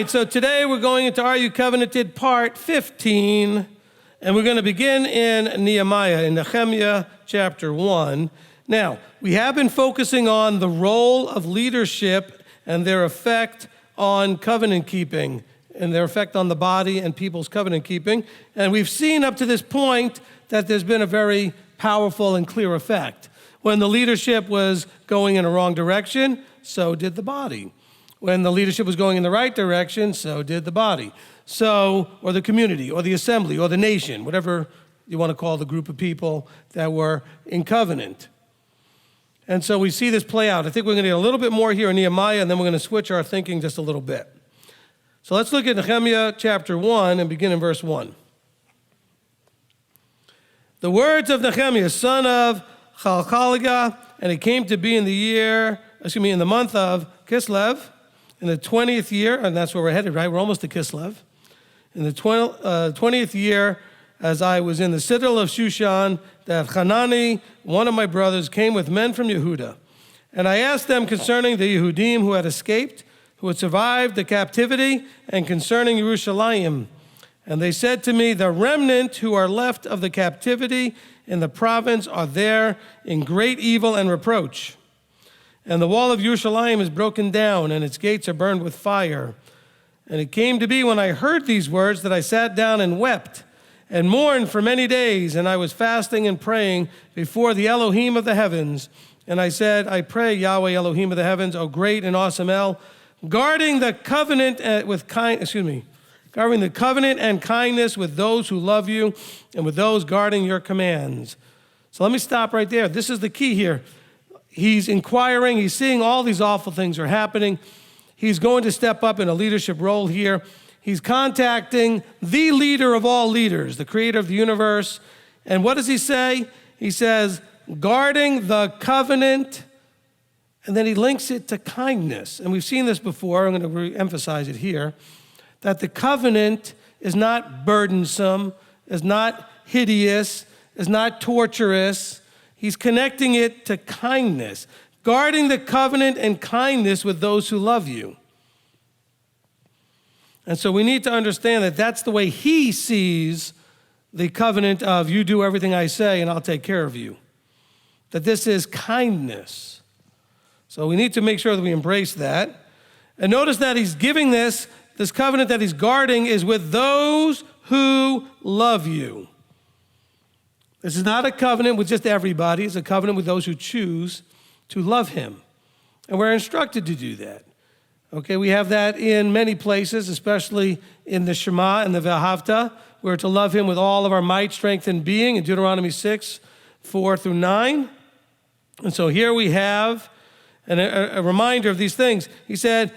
right, so today we're going into Are You Covenanted, part 15, and we're going to begin in Nehemiah, in NEHEMIAH chapter 1. Now, we have been focusing on the role of leadership and their effect on covenant keeping, and their effect on the body and people's covenant keeping. And we've seen up to this point that there's been a very powerful and clear effect. When the leadership was going in a wrong direction, so did the body. When the leadership was going in the right direction, so did the body. So, or the community, or the assembly, or the nation, whatever you want to call the group of people that were in covenant. And so we see this play out. I think we're going to get a little bit more here in Nehemiah, and then we're going to switch our thinking just a little bit. So let's look at Nehemiah chapter 1 and begin in verse 1. The words of Nehemiah, son of Chalchaliah, and it came to be in the month of Kislev, in the 20th year, and that's where we're headed, right? We're almost to Kislev. In the 20th year, as I was in the citadel of Shushan, that Hanani, one of my brothers, came with men from Yehuda. And I asked them concerning the Yehudim who had escaped, who had survived the captivity, and concerning Yerushalayim. And they said to me, the remnant who are left of the captivity in the province are there in great evil and reproach. And the wall of Yerushalayim is broken down, and its gates are burned with fire. And it came to be when I heard these words that I sat down and wept and mourned for many days, and I was fasting and praying before the Elohim of the heavens. And I said, I pray, Yahweh, Elohim of the heavens, O great and awesome El, guarding the covenant and kindness with those who love you and with those guarding your commands. So let me stop right there. This is the key here. He's inquiring, he's seeing all these awful things are happening. He's going to step up in a leadership role here. He's contacting the leader of all leaders, the creator of the universe. And what does he say? He says, guarding the covenant, and then he links it to kindness. And we've seen this before, I'm going to re-emphasize it here, that the covenant is not burdensome, is not hideous, is not torturous. He's connecting it to kindness, guarding the covenant and kindness with those who love you. And so we need to understand that that's the way he sees the covenant of you do everything I say and I'll take care of you. That this is kindness. So we need to make sure that we embrace that. And notice that he's giving this covenant that he's guarding is with those who love you. This is not a covenant with just everybody. It's a covenant with those who choose to love him. And we're instructed to do that. Okay, we have that in many places, especially in the Shema and the V'ahavta. We're to love him with all of our might, strength, and being in Deuteronomy 6, 4 through 9. And so here we have a reminder of these things. He says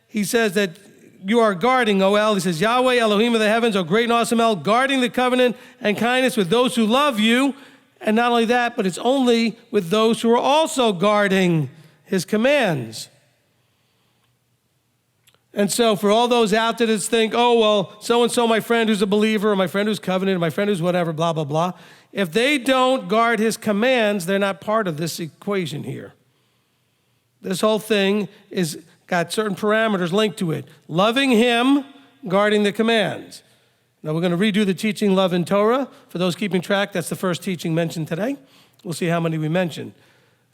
that you are guarding, O El. He says, Yahweh, Elohim of the heavens, O great and awesome El, guarding the covenant and kindness with those who love you. And not only that, but it's only with those who are also guarding his commands. And so for all those out there that think, oh, well, so-and-so, my friend who's a believer, or my friend who's covenant, or my friend who's whatever, blah, blah, blah. If they don't guard his commands, they're not part of this equation here. This whole thing is got certain parameters linked to it. Loving him, guarding the commands. Now we're going to redo the teaching, Love and Torah. For those keeping track, that's the first teaching mentioned today. We'll see how many we mentioned.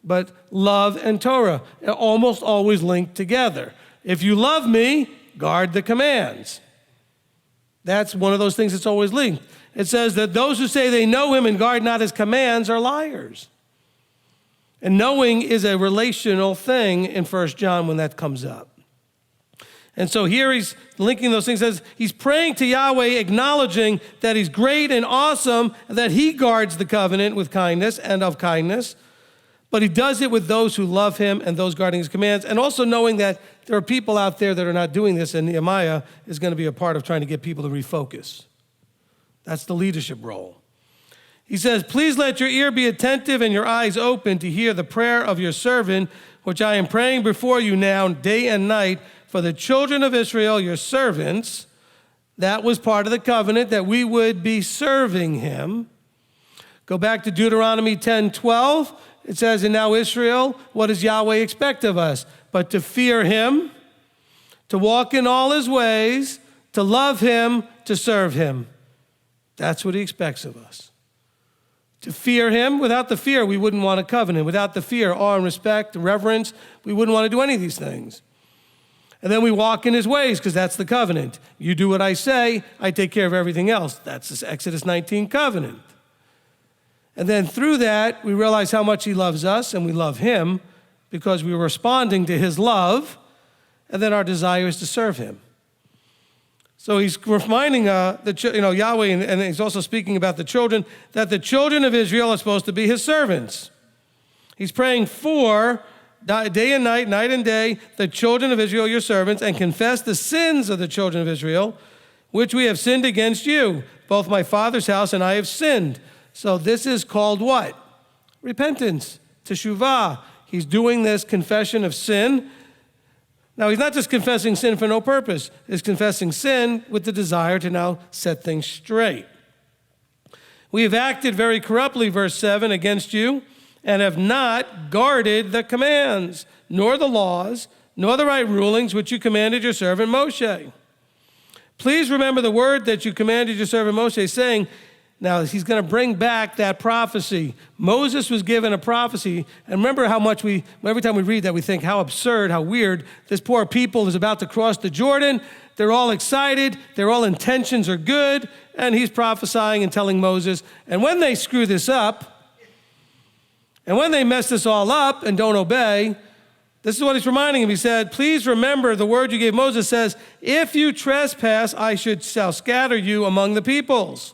But love and Torah are almost always linked together. If you love me, guard the commands. That's one of those things that's always linked. It says that those who say they know him and guard not his commands are liars. And knowing is a relational thing in 1 John when that comes up. And so here he's linking those things. Says he's praying to Yahweh, acknowledging that he's great and awesome, and that he guards the covenant with kindness and of kindness. But he does it with those who love him and those guarding his commands. And also knowing that there are people out there that are not doing this, and Nehemiah is going to be a part of trying to get people to refocus. That's the leadership role. He says, please let your ear be attentive and your eyes open to hear the prayer of your servant, which I am praying before you now day and night for the children of Israel, your servants. That was part of the covenant, that we would be serving him. Go back to Deuteronomy 10:12. It says, and now Israel, what does Yahweh expect of us? But to fear him, to walk in all his ways, to love him, to serve him. That's what he expects of us. To fear him. Without the fear, we wouldn't want a covenant. Without the fear, awe and respect, reverence, we wouldn't want to do any of these things. And then we walk in his ways, because that's the covenant. You do what I say, I take care of everything else. That's this Exodus 19 covenant. And then through that, we realize how much he loves us, and we love him because we're responding to his love, and then our desire is to serve him. So he's reminding Yahweh, and he's also speaking about the children, that the children of Israel are supposed to be his servants. He's praying for, day and night, night and day, the children of Israel, your servants, and confess the sins of the children of Israel, which we have sinned against you. Both my father's house and I have sinned. So this is called what? Repentance, teshuvah. He's doing this confession of sin. Now, he's not just confessing sin for no purpose. He's confessing sin with the desire to now set things straight. We have acted very corruptly, verse 7, against you, and have not guarded the commands, nor the laws, nor the right rulings which you commanded your servant Moshe. Please remember the word that you commanded your servant Moshe, saying, now he's going to bring back that prophecy. Moses was given a prophecy, and remember how much every time we read that, we think how absurd, how weird. This poor people is about to cross the Jordan. They're all excited. Their all intentions are good, and he's prophesying and telling Moses. And when they screw this up, and when they mess this all up and don't obey, this is what he's reminding him. He said, please remember the word you gave Moses says, if you trespass, I shall scatter you among the peoples.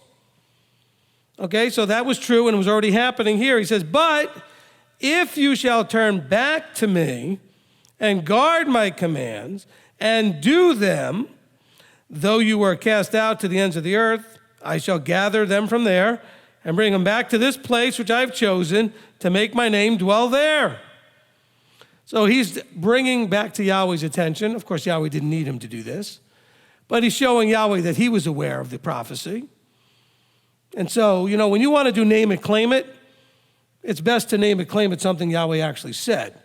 Okay, so that was true and it was already happening here. He says, but if you shall turn back to me and guard my commands and do them, though you were cast out to the ends of the earth, I shall gather them from there and bring them back to this place which I've chosen to make my name dwell there. So he's bringing back to Yahweh's attention. Of course, Yahweh didn't need him to do this, but he's showing Yahweh that he was aware of the prophecy. And so, when you want to do name it, claim it, it's best to name it, claim it something Yahweh actually said.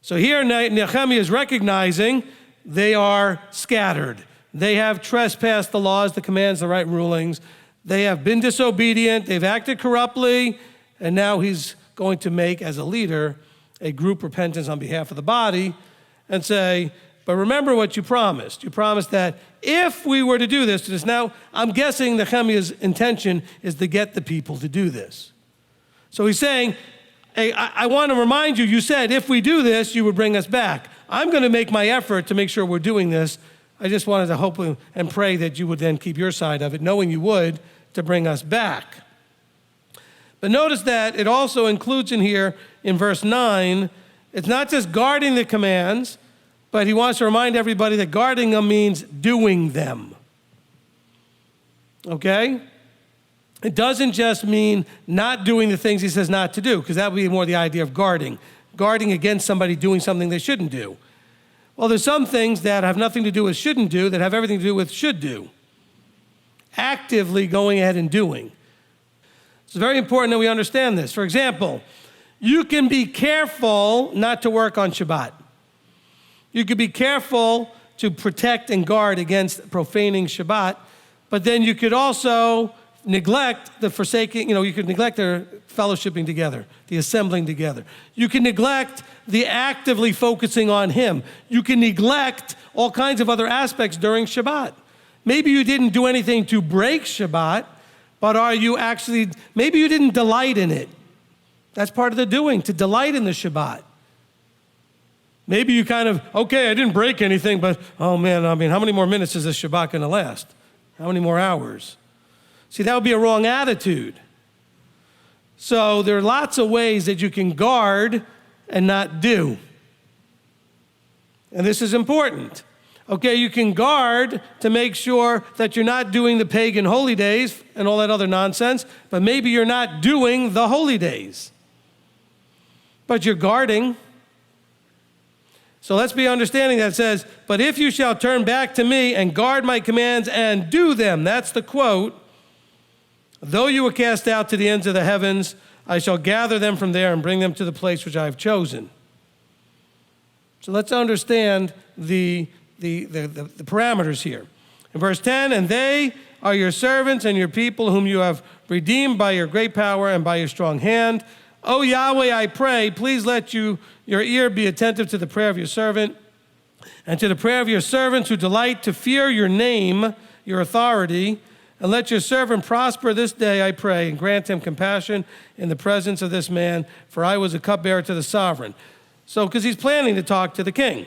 So here Nehemiah is recognizing they are scattered. They have trespassed the laws, the commands, the right rulings. They have been disobedient. They've acted corruptly. And now he's going to make, as a leader, a group repentance on behalf of the body and say, but remember what you promised. You promised that if we were to do this, now I'm guessing Nehemiah's intention is to get the people to do this. So he's saying, hey, I want to remind you, you said if we do this, you would bring us back. I'm going to make my effort to make sure we're doing this. I just wanted to hope and pray that you would then keep your side of it, knowing you would, to bring us back. But notice that it also includes in here, in verse 9, it's not just guarding the commands, but he wants to remind everybody that guarding them means doing them. Okay? It doesn't just mean not doing the things he says not to do, because that would be more the idea of guarding against somebody doing something they shouldn't do. Well, there's some things that have nothing to do with shouldn't do that have everything to do with should do. Actively going ahead and doing. It's very important that we understand this. For example, you can be careful not to work on Shabbat. You could be careful to protect and guard against profaning Shabbat, but then you could also neglect the forsaking, you could neglect their fellowshipping together, the assembling together. You can neglect the actively focusing on him. You can neglect all kinds of other aspects during Shabbat. Maybe you didn't do anything to break Shabbat, but maybe you didn't delight in it. That's part of the doing, to delight in the Shabbat. Maybe you I didn't break anything, but, oh man, how many more minutes is this Shabbat going to last? How many more hours? See, that would be a wrong attitude. So there are lots of ways that you can guard and not do. And this is important. Okay, you can guard to make sure that you're not doing the pagan holy days and all that other nonsense, but maybe you're not doing the holy days. But you're guarding. So let's be understanding that it says, but if you shall turn back to me and guard my commands and do them, that's the quote, though you were cast out to the ends of the heavens, I shall gather them from there and bring them to the place which I have chosen. So let's understand the parameters here. In verse 10, and they are your servants and your people whom you have redeemed by your great power and by your strong hand. O Yahweh, I pray, please let your ear be attentive to the prayer of your servant and to the prayer of your servants who delight to fear your name, your authority, and let your servant prosper this day, I pray, and grant him compassion in the presence of this man, for I was a cupbearer to the sovereign. So, because he's planning to talk to the king.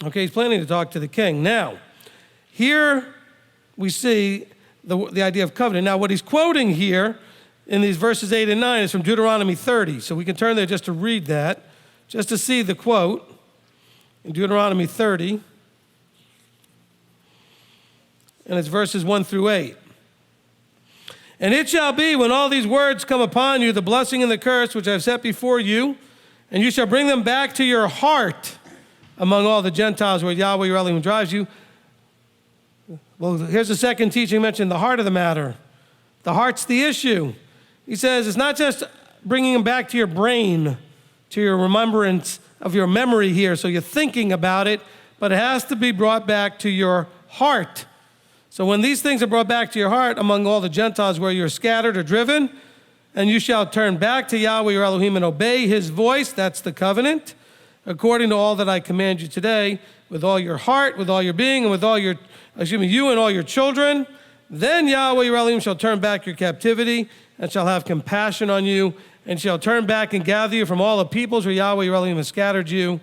Okay, he's planning to talk to the king. Now, here we see the idea of covenant. Now, what he's quoting here in these verses 8 and 9 is from Deuteronomy 30. So we can turn there just to read that, just to see the quote in Deuteronomy 30. And it's verses 1 through 8. And it shall be when all these words come upon you, the blessing and the curse which I have set before you, and you shall bring them back to your heart among all the Gentiles where Yahweh your Elohim drives you. Well, here's the second teaching mentioned, the heart of the matter. The heart's the issue. He says it's not just bringing them back to your brain, to your remembrance of your memory here, so you're thinking about it, but it has to be brought back to your heart. So when these things are brought back to your heart among all the Gentiles where you're scattered or driven, and you shall turn back to Yahweh your Elohim and obey his voice, that's the covenant, according to all that I command you today, with all your heart, with all your being, and with all your, you and all your children, then Yahweh your Elohim shall turn back your captivity and shall have compassion on you, and shall turn back and gather you from all the peoples where Yahweh your Elohim has scattered you.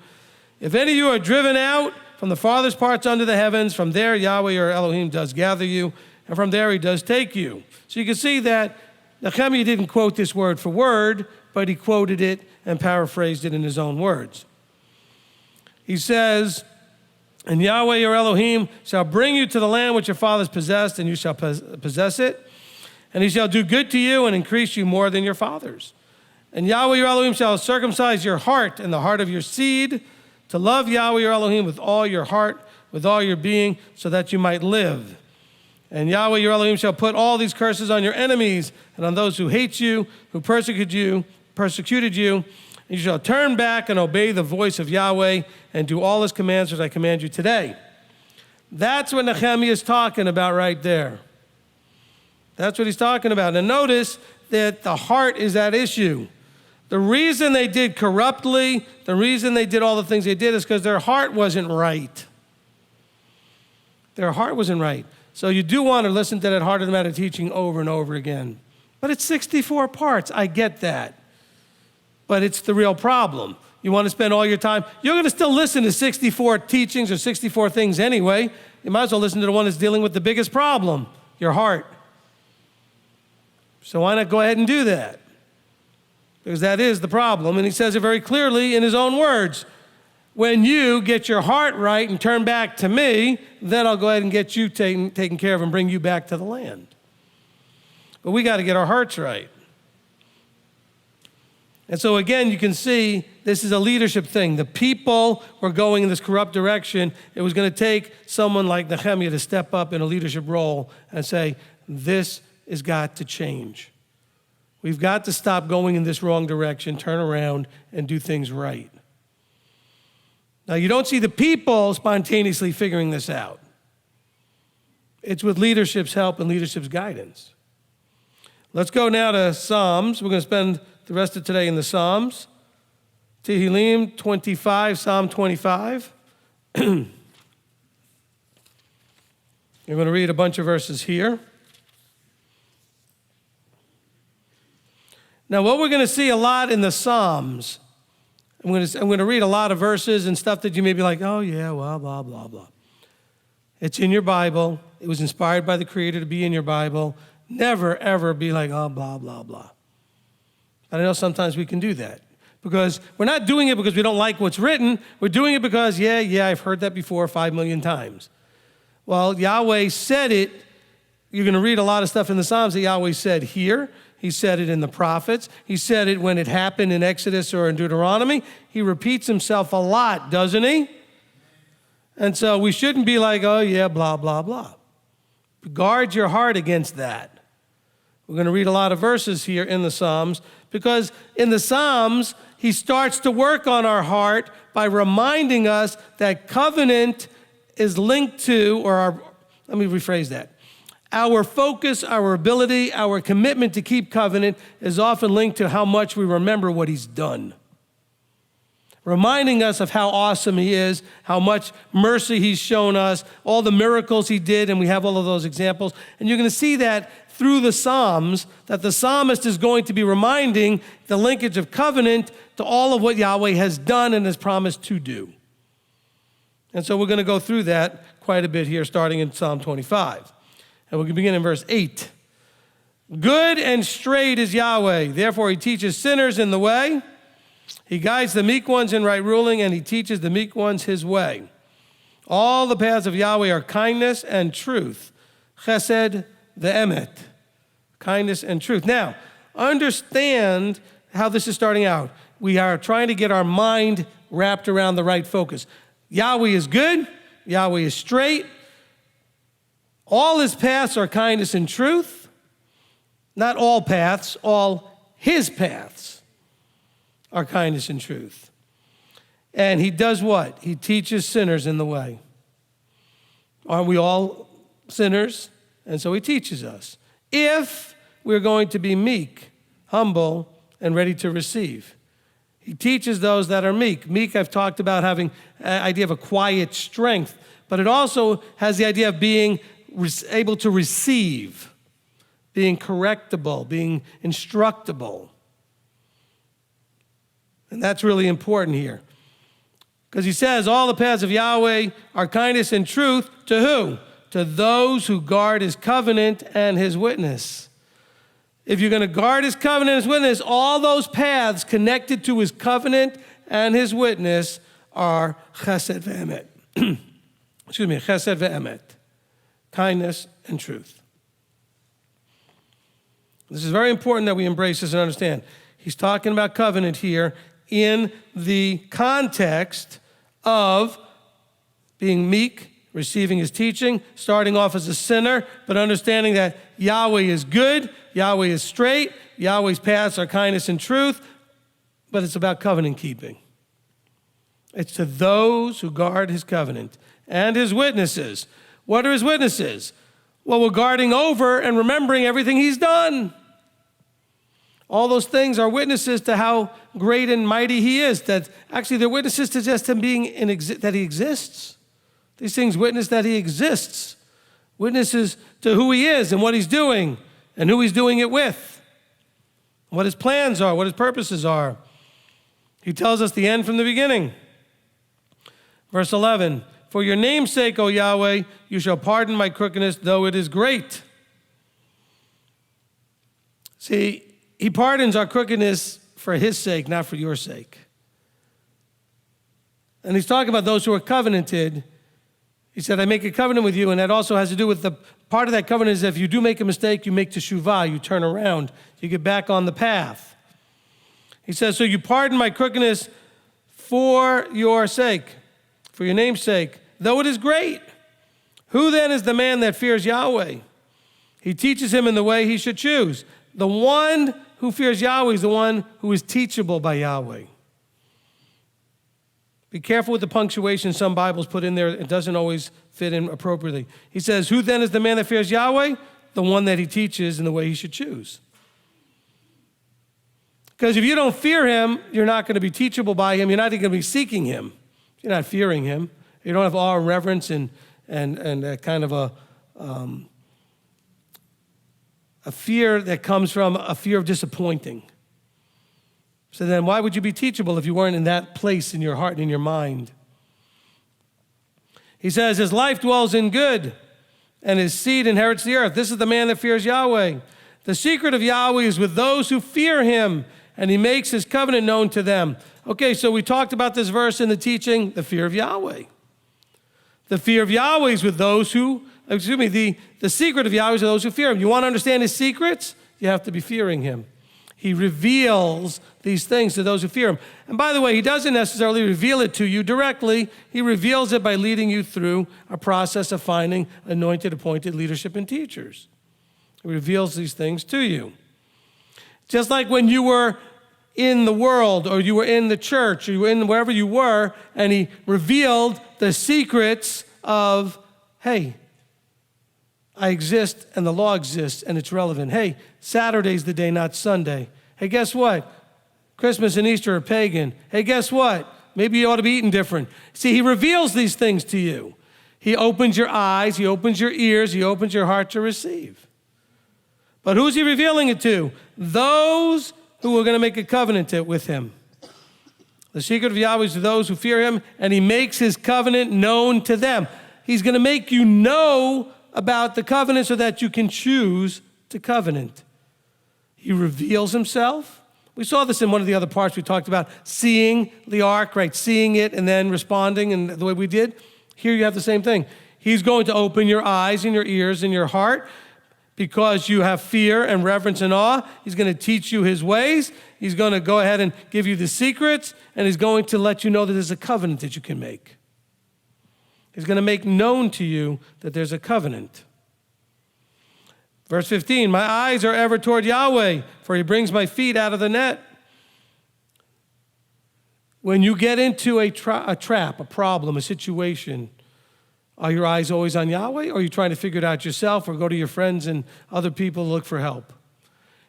If any of you are driven out from the farthest parts under the heavens, from there Yahweh your Elohim does gather you, and from there he does take you. So you can see that NEHEMIAH didn't quote this word for word, but he quoted it and paraphrased it in his own words. He says, and Yahweh your Elohim shall bring you to the land which your fathers possessed, and you shall possess it. And he shall do good to you and increase you more than your fathers. And Yahweh your Elohim shall circumcise your heart and the heart of your seed, to love Yahweh your Elohim with all your heart, with all your being, so that you might live. And Yahweh your Elohim shall put all these curses on your enemies and on those who hate you, who persecuted you. And you shall turn back and obey the voice of Yahweh and do all his commands as I command you today. That's what NEHEMIAH is talking about right there. That's what he's talking about. And notice that the heart is at issue. The reason they did corruptly, the reason they did all the things they did is because their heart wasn't right. Their heart wasn't right. So you do want to listen to that heart of the matter teaching over and over again. But it's 64 parts. I get that. But it's the real problem. You want to spend all your time. You're going to still listen to 64 teachings or 64 things anyway. You might as well listen to the one that's dealing with the biggest problem, your heart. So why not go ahead and do that? Because that is the problem. And he says it very clearly in his own words. When you get your heart right and turn back to me, then I'll go ahead and get you taken care of and bring you back to the land. But we got to get our hearts right. And so again, you can see this is a leadership thing. The people were going in this corrupt direction. It was going to take someone like NEHEMIAH to step up in a leadership role and say, this has got to change. We've got to stop going in this wrong direction, turn around, and do things right. Now, you don't see the people spontaneously figuring this out. It's with leadership's help and leadership's guidance. Let's go now to Psalms. We're going to spend the rest of today in the Psalms. Tehillim 25, Psalm 25. You're going to read a bunch of verses here. Now, what we're going to see a lot in the Psalms, I'm going to read a lot of verses and stuff that you may be like, oh, yeah, well, blah, blah, blah. It's in your Bible. It was inspired by the Creator to be in your Bible. Never, ever be like, oh, blah, blah, blah. I know sometimes we can do that because we're not doing it because we don't like what's written. We're doing it because, yeah, I've heard that before 5 million times. Well, Yahweh said it. You're going to read a lot of stuff in the Psalms that Yahweh said here. He said it in the prophets. He said it when it happened in Exodus or in Deuteronomy. He repeats himself a lot, doesn't he? And so we shouldn't be like, oh, yeah, blah, blah, blah. Guard your heart against that. We're going to read a lot of verses here in the Psalms because in the Psalms, he starts to work on our heart by reminding us that covenant is linked to, let me rephrase that. Our focus, our ability, our commitment to keep covenant is often linked to how much we remember what he's done. Reminding us of how awesome he is, how much mercy he's shown us, all the miracles he did, and we have all of those examples. And you're going to see that through the Psalms, that the psalmist is going to be reminding the linkage of covenant to all of what Yahweh has done and has promised to do. And so we're going to go through that quite a bit here, starting in Psalm 25. And we're going to begin in verse 8. Good and straight is Yahweh, therefore he teaches sinners in the way. He guides the meek ones in right ruling, and he teaches the meek ones his way. All the paths of Yahweh are kindness and truth. Chesed ve'emet. Kindness and truth. Now, understand how this is starting out. We are trying to get our mind wrapped around the right focus. Yahweh is good. Yahweh is straight. All his paths are kindness and truth. Not all paths, all his paths are kindness and truth. And he does what? He teaches sinners in the way. Aren't we all sinners? And so he teaches us. If we're going to be meek, humble, and ready to receive. He teaches those that are meek. Meek, I've talked about having an idea of a quiet strength, but it also has the idea of being able to receive, being correctable, being instructable. And that's really important here. Because he says, all the paths of Yahweh are kindness and truth to who? To those who guard his covenant and his witness. If you're going to guard his covenant and his witness, all those paths connected to his covenant and his witness are chesed ve'emet. Chesed ve'emet. Kindness and truth. This is very important that we embrace this and understand. He's talking about covenant here in the context of being meek, receiving his teaching, starting off as a sinner, but understanding that Yahweh is good, Yahweh is straight, Yahweh's paths are kindness and truth, but it's about covenant keeping. It's to those who guard his covenant and his witnesses. What are his witnesses? Well, we're guarding over and remembering everything he's done. All those things are witnesses to how great and mighty he is. That actually they're witnesses to just him being that he exists. These things witness that he exists. Witnesses to who he is and what he's doing and who he's doing it with. What his plans are, what his purposes are. He tells us the end from the beginning. Verse 11, for your name's sake, O Yahweh, you shall pardon my crookedness, though it is great. See, he pardons our crookedness for his sake, not for your sake. And he's talking about those who are covenanted. He said, I make a covenant with you, and that also has to do with the part of that covenant is if you do make a mistake, you make teshuvah, you turn around, you get back on the path. He says, so you pardon my crookedness for your sake, for your name's sake, though it is great. Who then is the man that fears Yahweh? He teaches him in the way he should choose. The one who fears Yahweh is the one who is teachable by Yahweh. Be careful with the punctuation some Bibles put in there. It doesn't always fit in appropriately. He says, who then is the man that fears Yahweh? The one that he teaches in the way he should choose. Because if you don't fear him, you're not going to be teachable by him. You're not even going to be seeking him. You're not fearing him. You don't have awe and reverence and kind of a fear that comes from a fear of disappointing. So then why would you be teachable if you weren't in that place in your heart and in your mind? He says, his life dwells in good, and his seed inherits the earth. This is the man that fears Yahweh. The secret of Yahweh is with those who fear him, and he makes his covenant known to them. Okay, so we talked about this verse in the teaching, the fear of Yahweh. The fear of Yahweh is with those who, the secret of Yahweh is with those who fear him. You want to understand his secrets? You have to be fearing him. He reveals these things to those who fear him. And by the way, he doesn't necessarily reveal it to you directly. He reveals it by leading you through a process of finding anointed, appointed leadership and teachers. He reveals these things to you. Just like when you were in the world, or you were in the church, or you were in wherever you were, and he revealed the secrets of, hey, I exist and the law exists and it's relevant. Hey, Saturday's the day, not Sunday. Hey, guess what? Christmas and Easter are pagan. Hey, guess what? Maybe you ought to be eating different. See, he reveals these things to you. He opens your eyes, he opens your ears, he opens your heart to receive. But who's he revealing it to? Those who are going to make a covenant with him. The secret of Yahweh is to those who fear him, and he makes his covenant known to them. He's going to make you know about the covenant so that you can choose to covenant. He reveals himself. We saw this in one of the other parts we talked about, seeing the ark, right? Seeing it and then responding and the way we did. Here you have the same thing. He's going to open your eyes and your ears and your heart because you have fear and reverence and awe. He's going to teach you his ways. He's going to go ahead and give you the secrets, and he's going to let you know that there's a covenant that you can make. He's going to make known to you that there's a covenant. Verse 15, my eyes are ever toward Yahweh, for he brings my feet out of the net. When you get into a trap, a problem, a situation, are your eyes always on Yahweh, or are you trying to figure it out yourself or go to your friends and other people to look for help?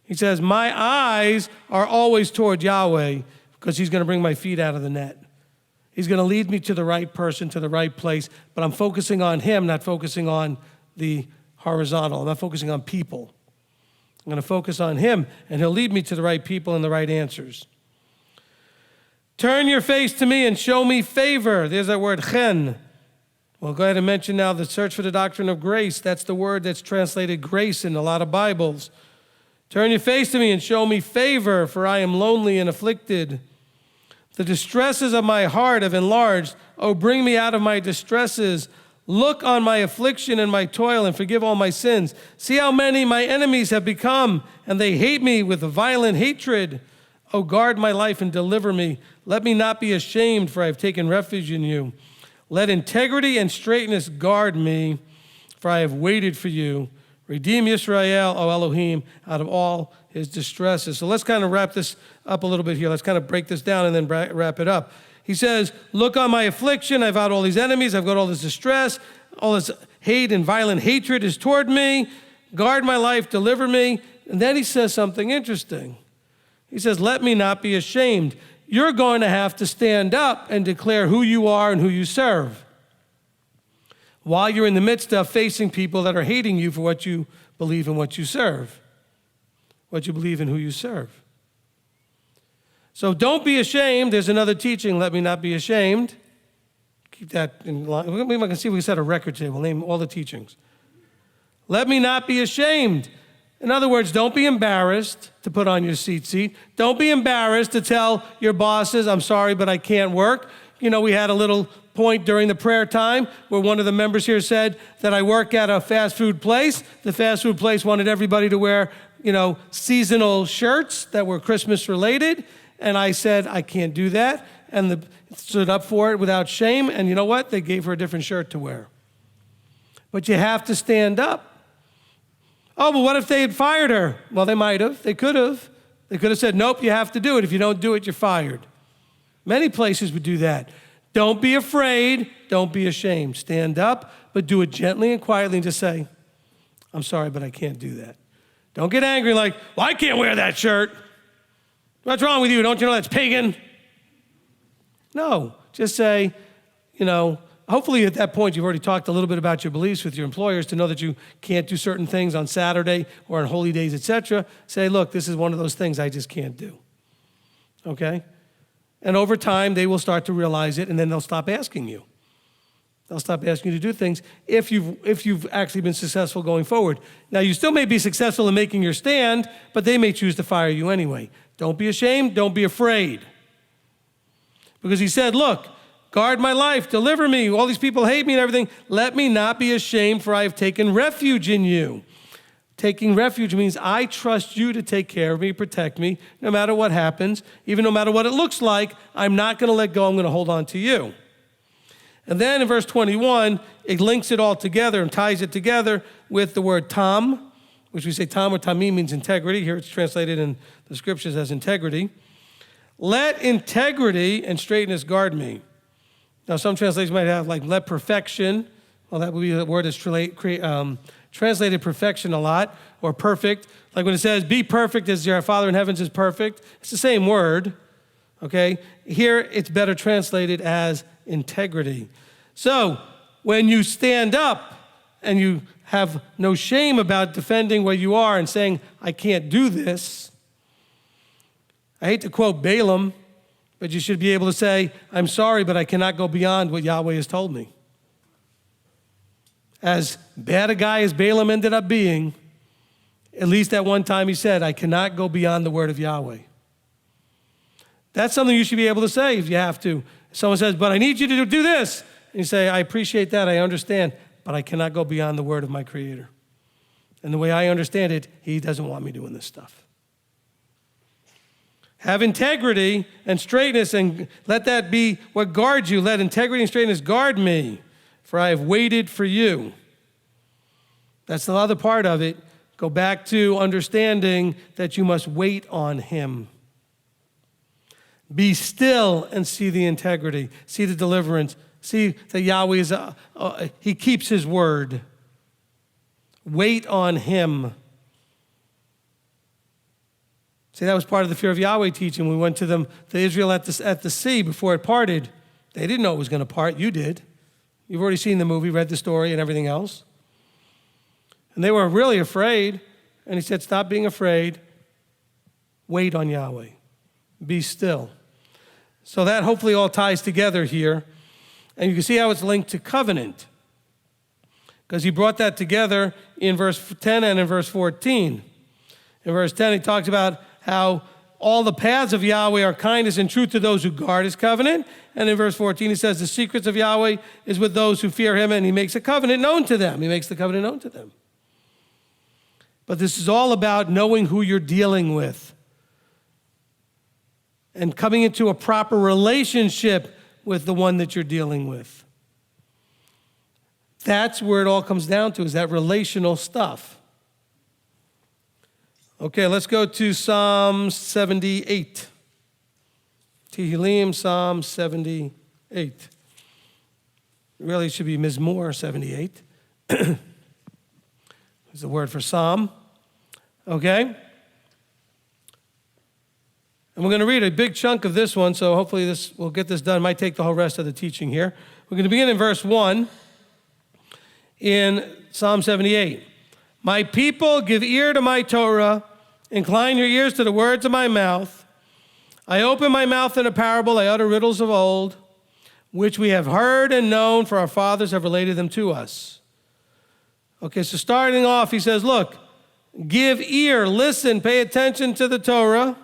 He says, my eyes are always toward Yahweh because he's going to bring my feet out of the net. He's going to lead me to the right person, to the right place, but I'm focusing on him, not focusing on the horizontal. I'm not focusing on people. I'm going to focus on him, and he'll lead me to the right people and the right answers. Turn your face to me and show me favor. There's that word, chen. Well, go ahead and mention now the search for the doctrine of grace. That's the word that's translated grace in a lot of Bibles. Turn your face to me and show me favor, for I am lonely and afflicted. The distresses of my heart have enlarged. Oh, bring me out of my distresses. Look on my affliction and my toil and forgive all my sins. See how many my enemies have become, and they hate me with a violent hatred. Oh, guard my life and deliver me. Let me not be ashamed, for I have taken refuge in you. Let integrity and straightness guard me, for I have waited for you. Redeem Yisrael, O Elohim, out of all his distresses. So let's kind of wrap this up a little bit here. Let's kind of break this down and then wrap it up. He says, look on my affliction. I've got all these enemies. I've got all this distress. All this hate and violent hatred is toward me. Guard my life, deliver me. And then he says something interesting. He says, let me not be ashamed. You're going to have to stand up and declare who you are and who you serve while you're in the midst of facing people that are hating you for what you believe and what you serve, what you believe and who you serve. So don't be ashamed. There's another teaching, let me not be ashamed. Keep that in line. We can see if we set a record today. We'll name all the teachings. Let me not be ashamed. In other words, don't be embarrassed to put on your seat. Don't be embarrassed to tell your bosses, I'm sorry, but I can't work. You know, we had a little point during the prayer time where one of the members here said that I work at a fast food place. The fast food place wanted everybody to wear, seasonal shirts that were Christmas related. And I said, I can't do that. And stood up for it without shame. And you know what? They gave her a different shirt to wear. But you have to stand up. Oh, but what if they had fired her? Well, they might have. They could have. They could have said, nope, you have to do it. If you don't do it, you're fired. Many places would do that. Don't be afraid. Don't be ashamed. Stand up, but do it gently and quietly and just say, I'm sorry, but I can't do that. Don't get angry like, well, I can't wear that shirt. What's wrong with you? Don't you know that's pagan? No, just say, hopefully at that point you've already talked a little bit about your beliefs with your employers to know that you can't do certain things on Saturday or on holy days, etc. Say, look, this is one of those things I just can't do. Okay? And over time, they will start to realize it, and then they'll stop asking you. They'll stop asking you to do things if you've actually been successful going forward. Now, you still may be successful in making your stand, but they may choose to fire you anyway. Don't be ashamed. Don't be afraid. Because he said, look, guard my life, deliver me. All these people hate me and everything. Let me not be ashamed, for I have taken refuge in you. Taking refuge means I trust you to take care of me, protect me, no matter what happens, even no matter what it looks like. I'm not going to let go. I'm going to hold on to you. And then in verse 21, it links it all together and ties it together with the word tam, which we say tam or tamim means integrity. Here it's translated in the scriptures as integrity. Let integrity and straightness guard me. Now, some translations might have like let perfection. Well, that would be the word that's translated perfection a lot, or perfect. Like when it says, be perfect as your Father in heavens is perfect. It's the same word, okay? Here, it's better translated as integrity. So, when you stand up and you have no shame about defending where you are and saying, I can't do this. I hate to quote Balaam, but you should be able to say, I'm sorry, but I cannot go beyond what Yahweh has told me. As bad a guy as Balaam ended up being, at least at one time he said, I cannot go beyond the word of Yahweh. That's something you should be able to say if you have to. If someone says, but I need you to do this. And you say, I appreciate that, I understand, but I cannot go beyond the word of my Creator. And the way I understand it, He doesn't want me doing this stuff. Have integrity and straightness, and let that be what guards you. Let integrity and straightness guard me, for I have waited for you. That's the other part of it. Go back to understanding that you must wait on Him. Be still and see the integrity, see the deliverance, see that Yahweh is, He keeps His word. Wait on Him. See, that was part of the fear of Yahweh teaching. We went to Israel at the sea before it parted. They didn't know it was going to part. You did. You've already seen the movie, read the story, and everything else. And they were really afraid. And He said, stop being afraid. Wait on Yahweh. Be still. So that hopefully all ties together here. And you can see how it's linked to covenant. Because He brought that together in verse 10 and in verse 14. In verse 10, He talks about how all the paths of Yahweh are kindness and truth to those who guard His covenant. And in verse 14, He says, the secrets of Yahweh is with those who fear Him, and He makes a covenant known to them. He makes the covenant known to them. But this is all about knowing who you're dealing with and coming into a proper relationship with the one that you're dealing with. That's where it all comes down to, is that relational stuff. Okay, let's go to Psalm 78. Tehillim, Psalm 78. Really, it should be Mizmor 78. It's the word for Psalm. Okay? And we're going to read a big chunk of this one, so hopefully we'll get this done. It might take the whole rest of the teaching here. We're going to begin in verse 1 in Psalm 78. My people, give ear to my Torah. Incline your ears to the words of my mouth. I open my mouth in a parable. I utter riddles of old, which we have heard and known, for our fathers have related them to us. Okay, so starting off, he says, look, give ear, listen, pay attention to the Torah.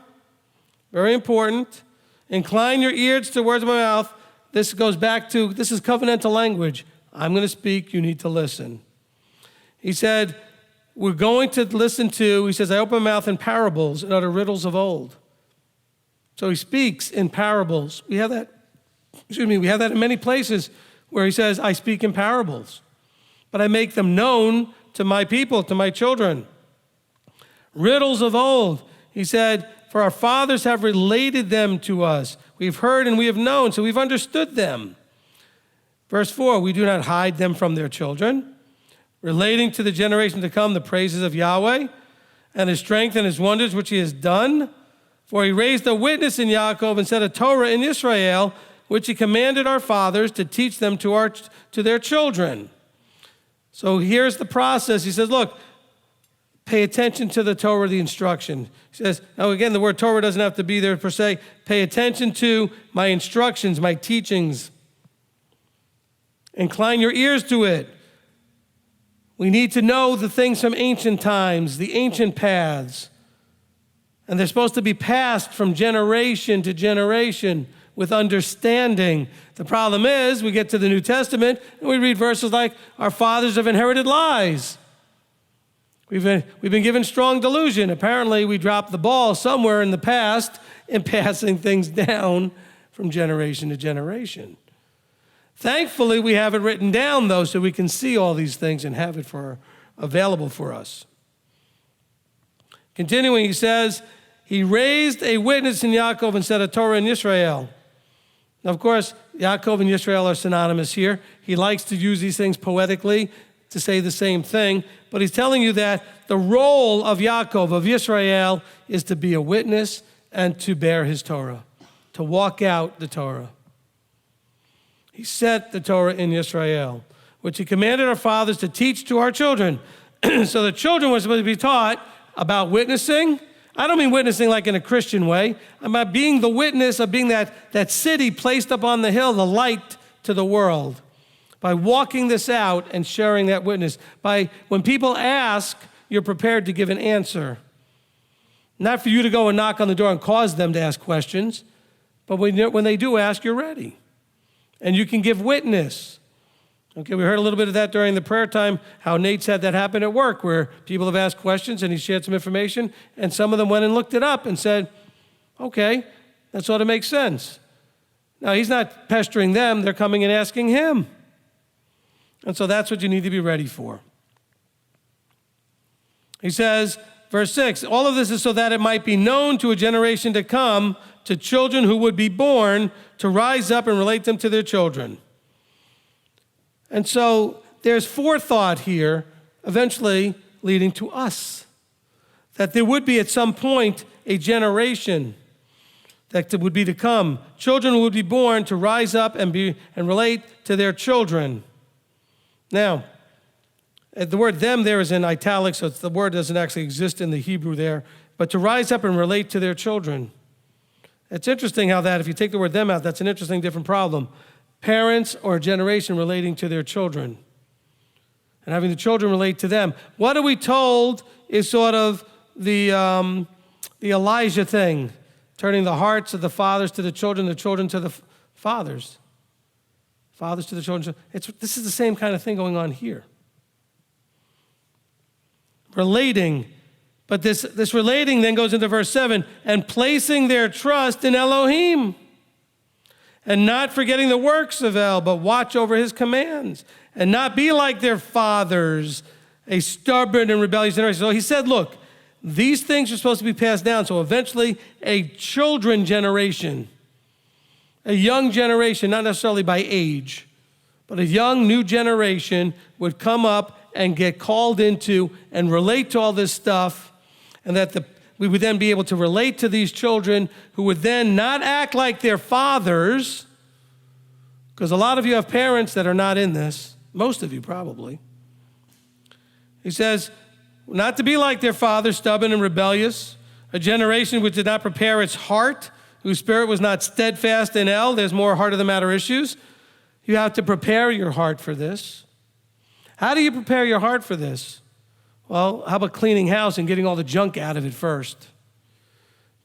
Very important. Incline your ears to the words of my mouth. This goes back to, this is covenantal language. I'm going to speak, you need to listen. He said, we're going to listen to, he says, I open my mouth in parables and utter riddles of old. So he speaks in parables. We have that in many places where he says, I speak in parables, but I make them known to my people, to my children. Riddles of old. He said, for our fathers have related them to us. We've heard and we have known, so we've understood them. Verse 4, we do not hide them from their children, relating to the generation to come the praises of Yahweh and His strength and His wonders which He has done. For He raised a witness in Yaakov and set a Torah in Israel, which He commanded our fathers to teach them to their children. So here's the process. He says, look, pay attention to the Torah, the instruction. He says, now again, the word Torah doesn't have to be there per se. Pay attention to my instructions, my teachings. Incline your ears to it. We need to know the things from ancient times, the ancient paths. And they're supposed to be passed from generation to generation with understanding. The problem is, we get to the New Testament and we read verses like, our fathers have inherited lies. We've been given strong delusion. Apparently, we dropped the ball somewhere in the past in passing things down from generation to generation. Thankfully, we have it written down, though, so we can see all these things and have it available for us. Continuing, he says, he raised a witness in Yaakov instead of Torah in Israel. Now, of course, Yaakov and Israel are synonymous here. He likes to use these things poetically to say the same thing. But he's telling you that the role of Yaakov, of Israel, is to be a witness and to bear his Torah, to walk out the Torah. He set the Torah in Israel, which he commanded our fathers to teach to our children. So the children were supposed to be taught about witnessing. I don't mean witnessing like in a Christian way. I'm about being the witness of being that city placed up on the hill, the light to the world. By walking this out and sharing that witness. By when people ask, you're prepared to give an answer. Not for you to go and knock on the door and cause them to ask questions, but when they do ask, you're ready. And you can give witness. Okay, we heard a little bit of that during the prayer time, how Nate's had that happen at work, where people have asked questions and he shared some information, and some of them went and looked it up and said, okay, that sort of makes sense. Now, he's not pestering them, they're coming and asking him. And so that's what you need to be ready for. He says, verse 6, all of this is so that it might be known to a generation to come, to children who would be born, to rise up and relate them to their children. And so there's forethought here, eventually leading to us. That there would be at some point a generation that would be to come. Children would be born to rise up and relate to their children. Now, the word them there is in italics, so the word doesn't actually exist in the Hebrew there, but to rise up and relate to their children. It's interesting how that, if you take the word them out, that's an interesting different problem. Parents or a generation relating to their children and having the children relate to them. What are we told is sort of the Elijah thing, turning the hearts of the fathers to the children to the fathers. Fathers to the children. This is the same kind of thing going on here. Relating. But this relating then goes into verse 7, and placing their trust in Elohim, and not forgetting the works of El, but watch over his commands, and not be like their fathers, a stubborn and rebellious generation. So he said, look, these things are supposed to be passed down, so eventually a children generation, a young generation, not necessarily by age, but a young new generation would come up and get called into and relate to all this stuff, and that we would then be able to relate to these children who would then not act like their fathers, because a lot of you have parents that are not in this, most of you probably. He says, not to be like their fathers, stubborn and rebellious, a generation which did not prepare its heart, whose spirit was not steadfast in El. There's more heart of the matter issues. You have to prepare your heart for this. How do you prepare your heart for this? Well, how about cleaning house and getting all the junk out of it first?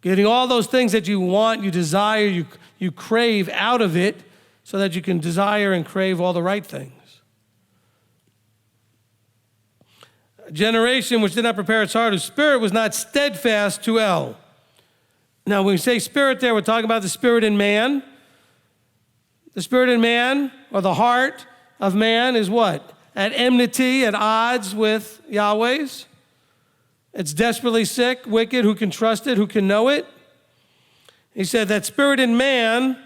Getting all those things that you want, you desire, you crave out of it so that you can desire and crave all the right things. A generation which did not prepare its heart, whose spirit was not steadfast to El. Now, when we say spirit there, we're talking about the spirit in man. The spirit in man, or the heart of man, is what? At enmity, at odds with Yahweh's. It's desperately sick, wicked, who can trust it, who can know it? He said that spirit in man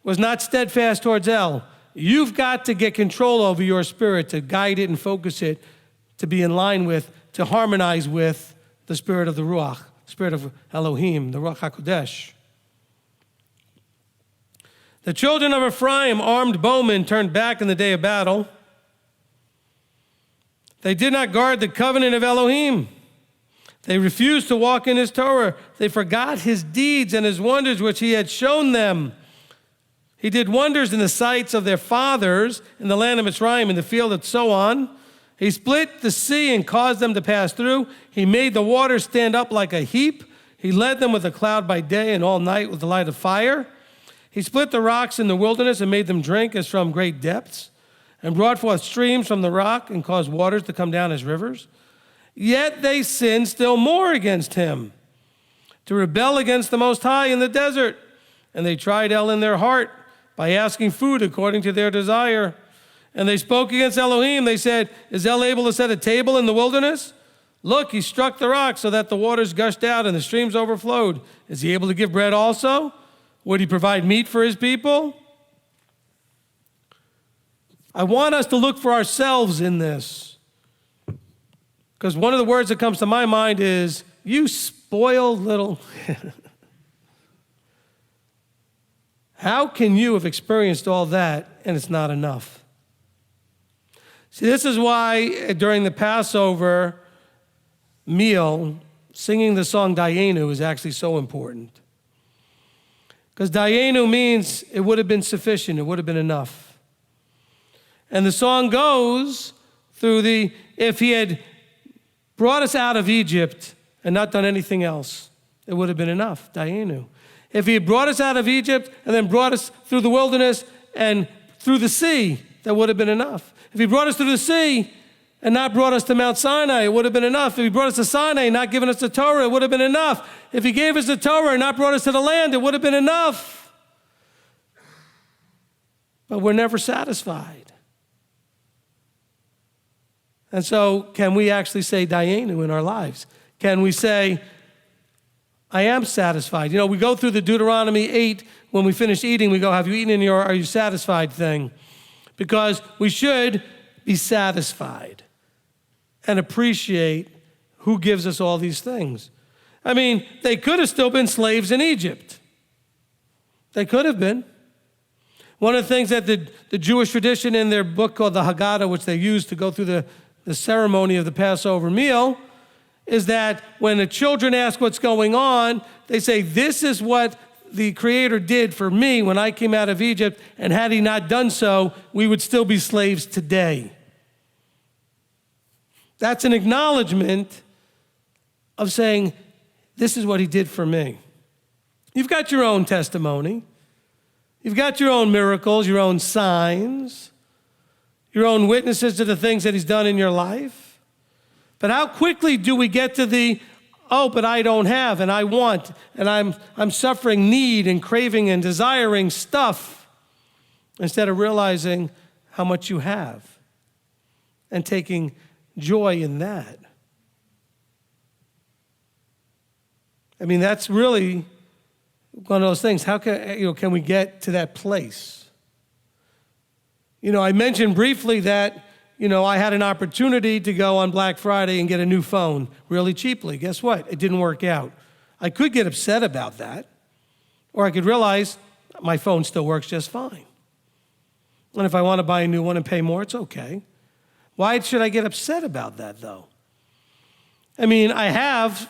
was not steadfast towards El. You've got to get control over your spirit, to guide it and focus it, to be in line with, to harmonize with the spirit of the Ruach, spirit of Elohim, the Ruach HaKodesh. The children of Ephraim, armed bowmen, turned back in the day of battle. They did not guard the covenant of Elohim. They refused to walk in his Torah. They forgot his deeds and his wonders which he had shown them. He did wonders in the sights of their fathers in the land of Mitzrayim, in the field of Zoan. He split the sea and caused them to pass through. He made the waters stand up like a heap. He led them with a cloud by day and all night with the light of fire. He split the rocks in the wilderness and made them drink as from great depths, and brought forth streams from the rock and caused waters to come down as rivers. Yet they sinned still more against him, to rebel against the Most High in the desert. And they tried El in their heart by asking food according to their desire. And they spoke against Elohim. They said, is El able to set a table in the wilderness? Look, he struck the rock so that the waters gushed out and the streams overflowed. Is he able to give bread also? Would he provide meat for his people? I want us to look for ourselves in this. Because one of the words that comes to my mind is, you spoiled little... How can you have experienced all that and it's not enough? See, this is why during the Passover meal, singing the song Dayenu is actually so important. Because Dayenu means it would have been sufficient, it would have been enough. And the song goes through if he had brought us out of Egypt and not done anything else, it would have been enough, Dayenu. If he had brought us out of Egypt and then brought us through the wilderness and through the sea, that would have been enough. If he brought us through the sea and not brought us to Mount Sinai, it would have been enough. If he brought us to Sinai and not given us the Torah, it would have been enough. If he gave us the Torah and not brought us to the land, it would have been enough. But we're never satisfied. And so can we actually say Dayenu in our lives? Can we say, I am satisfied? You know, we go through the Deuteronomy 8, when we finish eating, we go, have you eaten are you satisfied thing? Because we should be satisfied and appreciate who gives us all these things. I mean, they could have still been slaves in Egypt. They could have been. One of the things that the Jewish tradition in their book called the Haggadah, which they use to go through the ceremony of the Passover meal, is that when the children ask what's going on, they say, this is what the Creator did for me when I came out of Egypt, and had he not done so, we would still be slaves today. That's an acknowledgement of saying, this is what he did for me. You've got your own testimony. You've got your own miracles, your own signs, your own witnesses to the things that he's done in your life. But how quickly do we get to but I don't have, and I want, and I'm suffering need and craving and desiring stuff, instead of realizing how much you have and taking joy in that. I mean, that's really one of those things. How can we get to that place? You know, I mentioned briefly that, I had an opportunity to go on Black Friday and get a new phone really cheaply. Guess what? It didn't work out. I could get upset about that, or I could realize my phone still works just fine. And if I want to buy a new one and pay more, it's okay. Why should I get upset about that, though? I mean, I have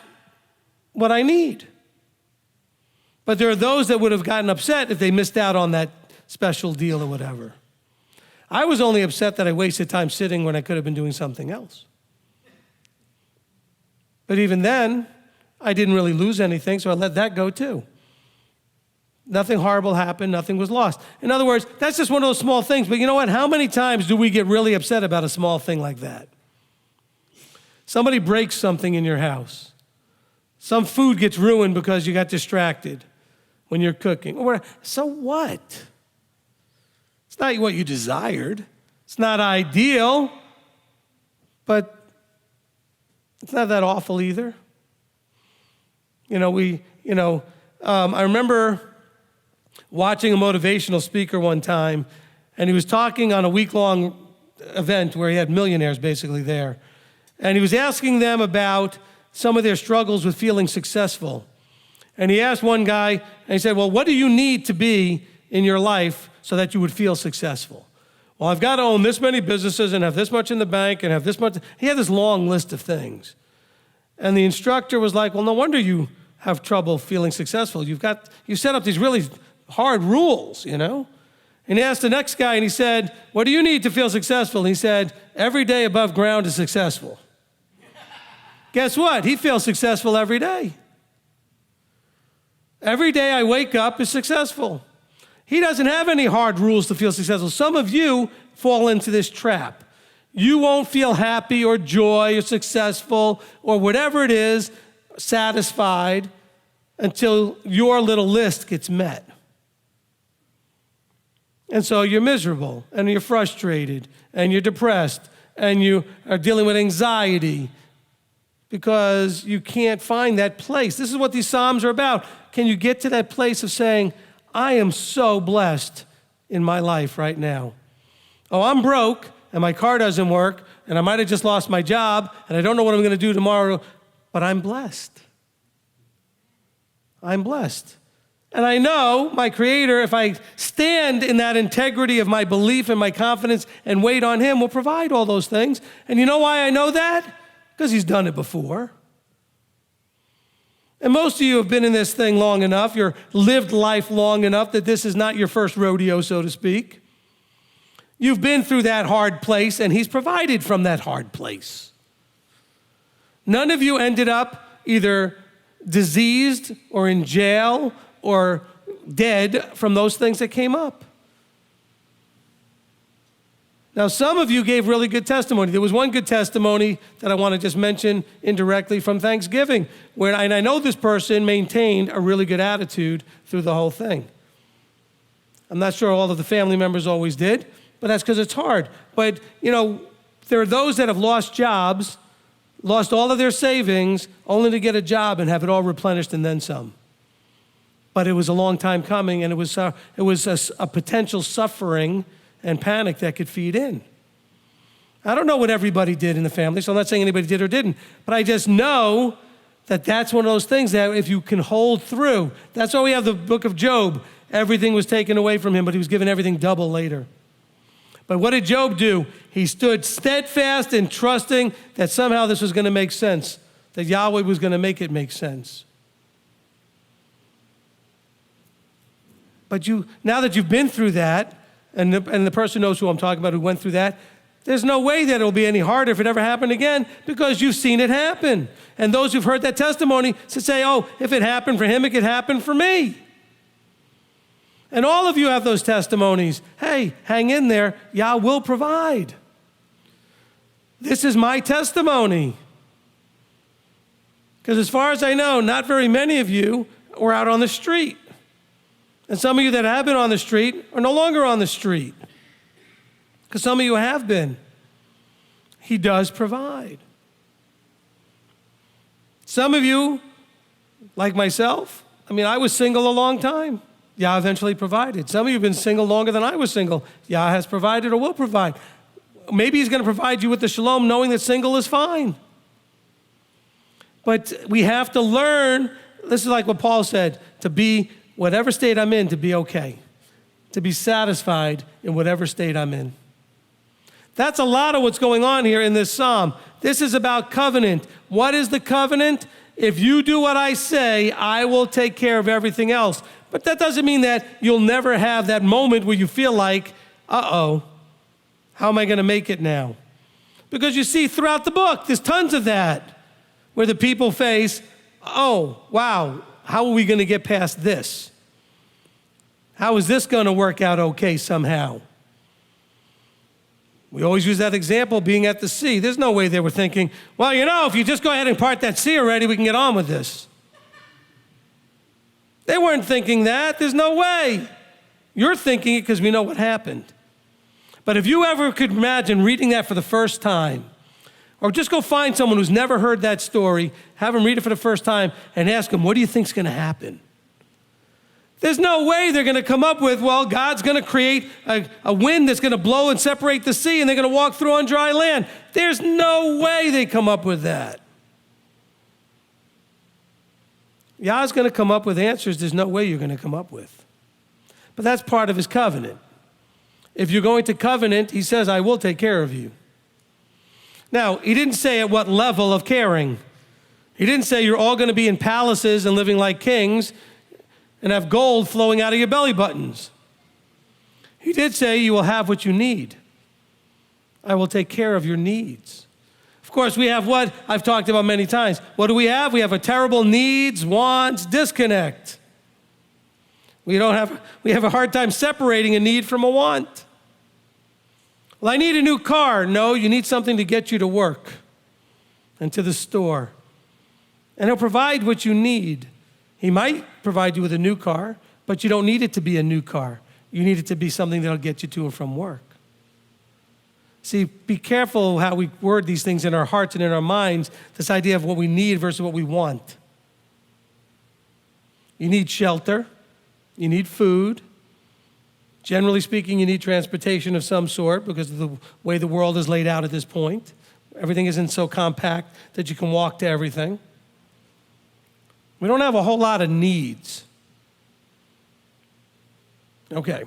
what I need. But there are those that would have gotten upset if they missed out on that special deal or whatever. I was only upset that I wasted time sitting when I could have been doing something else. But even then, I didn't really lose anything, so I let that go too. Nothing horrible happened, nothing was lost. In other words, that's just one of those small things, but you know what? How many times do we get really upset about a small thing like that? Somebody breaks something in your house. Some food gets ruined because you got distracted when you're cooking. So what? It's not what you desired. It's not ideal, but it's not that awful either. I remember watching a motivational speaker one time, and he was talking on a week-long event where he had millionaires basically there. And he was asking them about some of their struggles with feeling successful. And he asked one guy, and he said, well, what do you need to be in your life so that you would feel successful? Well, I've got to own this many businesses and have this much in the bank and have this much. He had this long list of things. And the instructor was like, well, no wonder you have trouble feeling successful. You set up these really hard rules, And he asked the next guy, and he said, what do you need to feel successful? And he said, every day above ground is successful. Guess what? He feels successful every day. Every day I wake up is successful. He doesn't have any hard rules to feel successful. Some of you fall into this trap. You won't feel happy or joy or successful or whatever it is, satisfied, until your little list gets met. And so you're miserable, and you're frustrated, and you're depressed, and you are dealing with anxiety because you can't find that place. This is what these Psalms are about. Can you get to that place of saying, I am so blessed in my life right now? Oh, I'm broke, and my car doesn't work, and I might have just lost my job, and I don't know what I'm going to do tomorrow, but I'm blessed. I'm blessed. And I know my Creator, if I stand in that integrity of my belief and my confidence and wait on Him, will provide all those things. And you know why I know that? Because He's done it before. And most of you have been in this thing long enough, you've lived life long enough that this is not your first rodeo, so to speak. You've been through that hard place, and He's provided from that hard place. None of you ended up either diseased or in jail or dead from those things that came up. Now, some of you gave really good testimony. There was one good testimony that I want to just mention indirectly from Thanksgiving, and I know this person maintained a really good attitude through the whole thing. I'm not sure all of the family members always did, but that's because it's hard. But, there are those that have lost jobs, lost all of their savings, only to get a job and have it all replenished and then some. But it was a long time coming, and it was a potential suffering and panic that could feed in. I don't know what everybody did in the family, so I'm not saying anybody did or didn't, but I just know that that's one of those things that if you can hold through, that's why we have the book of Job. Everything was taken away from him, but he was given everything double later. But what did Job do? He stood steadfast and trusting that somehow this was going to make sense, that Yahweh was going to make it make sense. But now that you've been through that, and the person knows who I'm talking about who went through that, there's no way that it'll be any harder if it ever happened again because you've seen it happen. And those who've heard that testimony say, oh, if it happened for him, it could happen for me. And all of you have those testimonies. Hey, hang in there. Yah will provide. This is my testimony. Because as far as I know, not very many of you were out on the street. And some of you that have been on the street are no longer on the street. Because some of you have been. He does provide. Some of you, like myself, I was single a long time. Yah eventually provided. Some of you have been single longer than I was single. Yah has provided or will provide. Maybe He's going to provide you with the shalom knowing that single is fine. But we have to learn, this is like what Paul said, to be whatever state I'm in, to be okay, to be satisfied in whatever state I'm in. That's a lot of what's going on here in this psalm. This is about covenant. What is the covenant? If you do what I say, I will take care of everything else. But that doesn't mean that you'll never have that moment where you feel like, how am I going to make it now? Because you see throughout the book, there's tons of that, where the people face, oh, wow, how are we going to get past this? How is this going to work out okay somehow? We always use that example being at the sea. There's no way they were thinking, well, if you just go ahead and part that sea already, we can get on with this. They weren't thinking that. There's no way. You're thinking it because we know what happened. But if you ever could imagine reading that for the first time, or just go find someone who's never heard that story, have them read it for the first time, and ask them, what do you think's going to happen? There's no way they're going to come up with, well, God's going to create a wind that's going to blow and separate the sea, and they're going to walk through on dry land. There's no way they come up with that. Yah's going to come up with answers there's no way you're going to come up with. But that's part of His covenant. If you're going to covenant, He says, I will take care of you. Now, He didn't say at what level of caring. He didn't say you're all going to be in palaces and living like kings and have gold flowing out of your belly buttons. He did say you will have what you need. I will take care of your needs. Of course, we have what I've talked about many times. What do we have? We have a terrible needs, wants, disconnect. We have a hard time separating a need from a want. Well, I need a new car. No, you need something to get you to work and to the store. And He'll provide what you need. He might provide you with a new car, but you don't need it to be a new car. You need it to be something that'll get you to and from work. See, be careful how we word these things in our hearts and in our minds, this idea of what we need versus what we want. You need shelter. You need food. Generally speaking, you need transportation of some sort because of the way the world is laid out at this point. Everything isn't so compact that you can walk to everything. We don't have a whole lot of needs. Okay.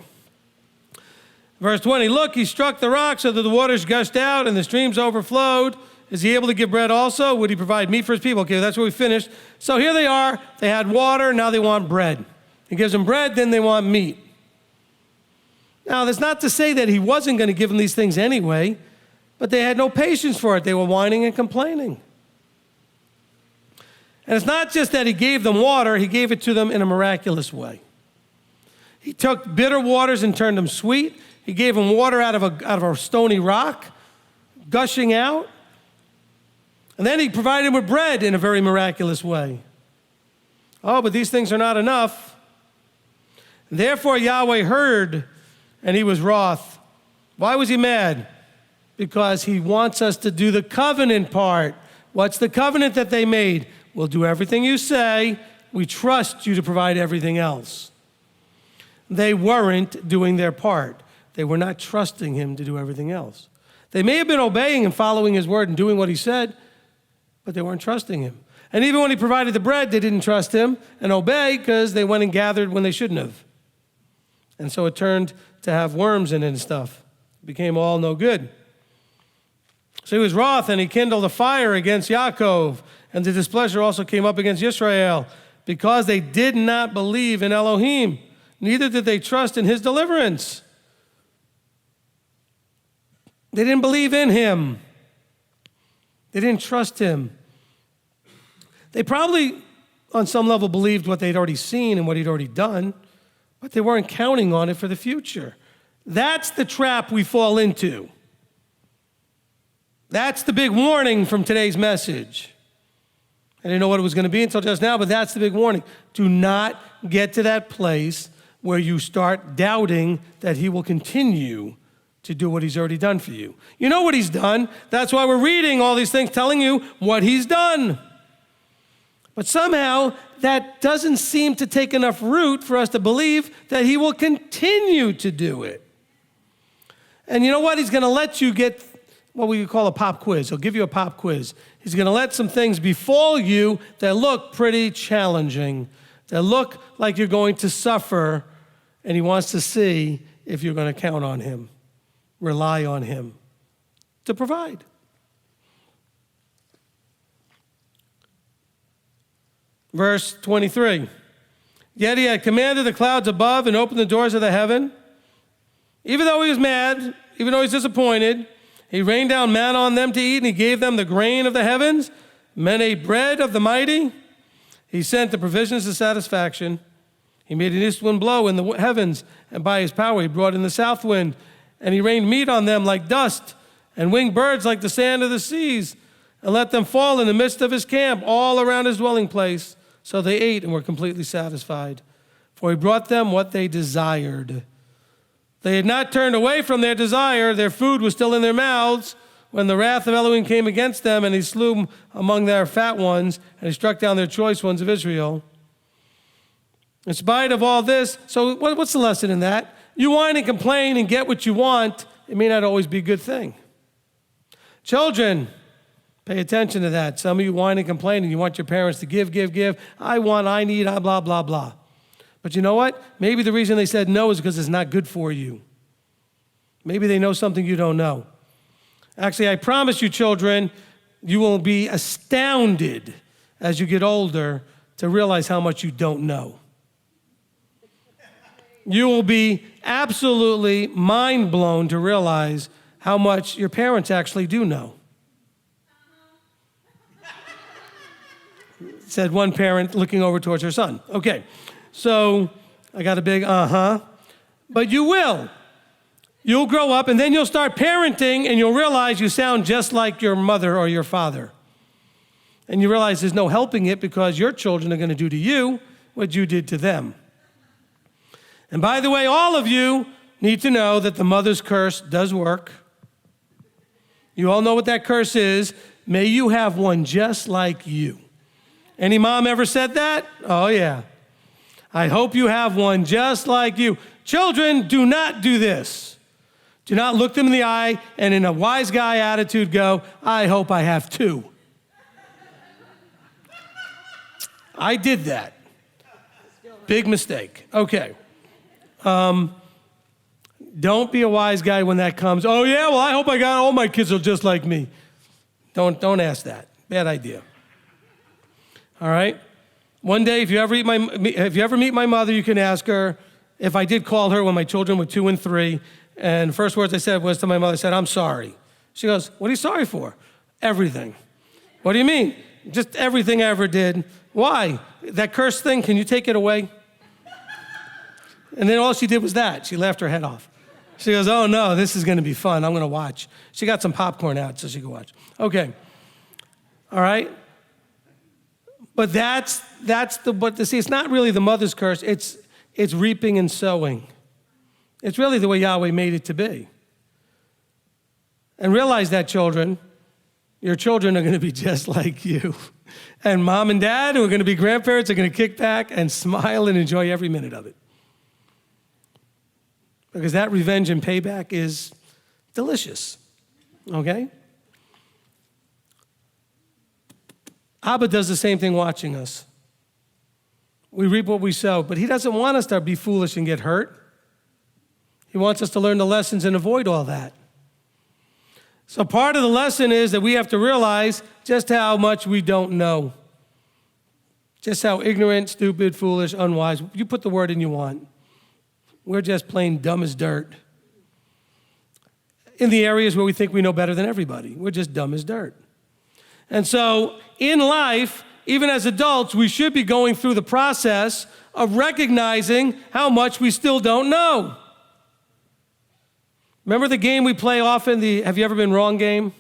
Verse 20, look, he struck the rock so that the waters gushed out and the streams overflowed. Is he able to give bread also? Would he provide meat for his people? Okay, that's where we finished. So here they are. They had water, now they want bread. He gives them bread, then they want meat. Now, that's not to say that he wasn't going to give them these things anyway, but they had no patience for it. They were whining and complaining. And it's not just that he gave them water, he gave it to them in a miraculous way. He took bitter waters and turned them sweet. He gave them water out of a stony rock, gushing out. And then he provided them with bread in a very miraculous way. Oh, but these things are not enough. Therefore Yahweh heard, and he was wroth. Why was he mad? Because he wants us to do the covenant part. What's the covenant that they made? We'll do everything you say. We trust you to provide everything else. They weren't doing their part. They were not trusting him to do everything else. They may have been obeying and following his word and doing what he said, but they weren't trusting him. And even when he provided the bread, they didn't trust him and obey because they went and gathered when they shouldn't have. And so it turned to have worms in it and stuff. It became all no good. So he was wroth, and he kindled a fire against Yaakov, and the displeasure also came up against Israel, because they did not believe in Elohim, neither did they trust in his deliverance. They didn't believe in him. They didn't trust him. They probably, on some level, believed what they'd already seen and what he'd already done, but they weren't counting on it for the future. That's the trap we fall into. That's the big warning from today's message. I didn't know what it was going to be until just now, but that's the big warning. Do not get to that place where you start doubting that he will continue to do what he's already done for you. You know what he's done. That's why we're reading all these things telling you what he's done. But somehow that doesn't seem to take enough root for us to believe that he will continue to do it. And you know what? He's going to let you get what we call a pop quiz. He'll give you a pop quiz. He's going to let some things befall you that look pretty challenging, that look like you're going to suffer, and he wants to see if you're going to count on him, rely on him to provide. Verse 23, yet he had commanded the clouds above and opened the doors of the heaven. Even though he was mad, even though he's disappointed, he rained down manna on them to eat, and he gave them the grain of the heavens. Men ate bread of the mighty. He sent the provisions of satisfaction. He made an east wind blow in the heavens, and by his power he brought in the south wind. And he rained meat on them like dust, and winged birds like the sand of the seas, and let them fall in the midst of his camp, all around his dwelling place. So they ate and were completely satisfied, for he brought them what they desired. They had not turned away from their desire. Their food was still in their mouths when the wrath of Elohim came against them, and he slew among their fat ones, and he struck down their choice ones of Israel. In spite of all this, so what's the lesson in that? You whine and complain and get what you want. It may not always be a good thing. Children, pay attention to that. Some of you whine and complain, and you want your parents to give. I need, blah, blah, blah. But you know what? Maybe the reason they said no is because it's not good for you. Maybe they know something you don't know. Actually, I promise you, children, you will be astounded as you get older to realize how much you don't know. You will be absolutely mind blown to realize how much your parents actually do know. Said one parent looking over towards her son. Okay. So I got a big but you will. You'll grow up, and then you'll start parenting, and you'll realize you sound just like your mother or your father. And you realize there's no helping it because your children are going to do to you what you did to them. And by the way, all of you need to know that the mother's curse does work. You all know what that curse is. May you have one just like you. Any mom ever said that? Oh, yeah. I hope you have one just like you. Children, do not do this. Do not look them in the eye and in a wise guy attitude go, I hope I have two. I did that. Big mistake. Okay. Don't be a wise guy when that comes. Oh, yeah, well, I hope I got all my kids are just like me. Don't ask that. Bad idea. All right? One day, if you ever meet my mother, you can ask her if I did call her when my children were 2 and 3, and the first words I said was to my mother, I said, I'm sorry. She goes, what are you sorry for? Everything. What do you mean? Just everything I ever did. Why? That cursed thing, can you take it away? And then all she did was that. She laughed her head off. She goes, oh, no, this is going to be fun. I'm going to watch. She got some popcorn out so she could watch. Okay. All right? But it's not really the mother's curse. It's reaping and sowing. It's really the way Yahweh made it to be. And realize that, children, your children are going to be just like you. And mom and dad, who are going to be grandparents, are going to kick back and smile and enjoy every minute of it. Because that revenge and payback is delicious, okay? Abba does the same thing watching us. We reap what we sow, but he doesn't want us to be foolish and get hurt. He wants us to learn the lessons and avoid all that. So part of the lesson is that we have to realize just how much we don't know. Just how ignorant, stupid, foolish, unwise. You put the word in you want. We're just plain dumb as dirt. In the areas where we think we know better than everybody, we're just dumb as dirt. And so in life, even as adults, we should be going through the process of recognizing how much we still don't know. Remember the game we play often, the Have You Ever Been Wrong game?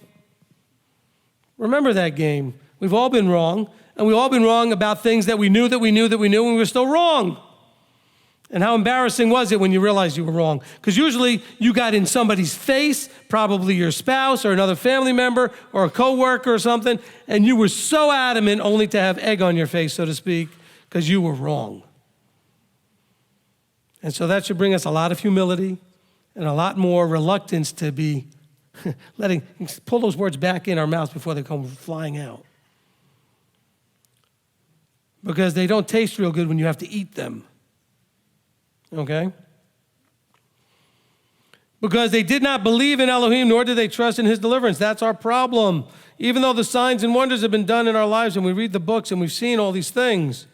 Remember that game. We've all been wrong, and we've all been wrong about things that we knew, and we were still wrong. And how embarrassing was it when you realized you were wrong? Because usually you got in somebody's face, probably your spouse or another family member or a coworker or something, and you were so adamant only to have egg on your face, so to speak, because you were wrong. And so that should bring us a lot of humility and a lot more reluctance to be pull those words back in our mouths before they come flying out. Because they don't taste real good when you have to eat them. Okay? Because they did not believe in Elohim, nor did they trust in his deliverance. That's our problem. Even though the signs and wonders have been done in our lives and we read the books and we've seen all these things,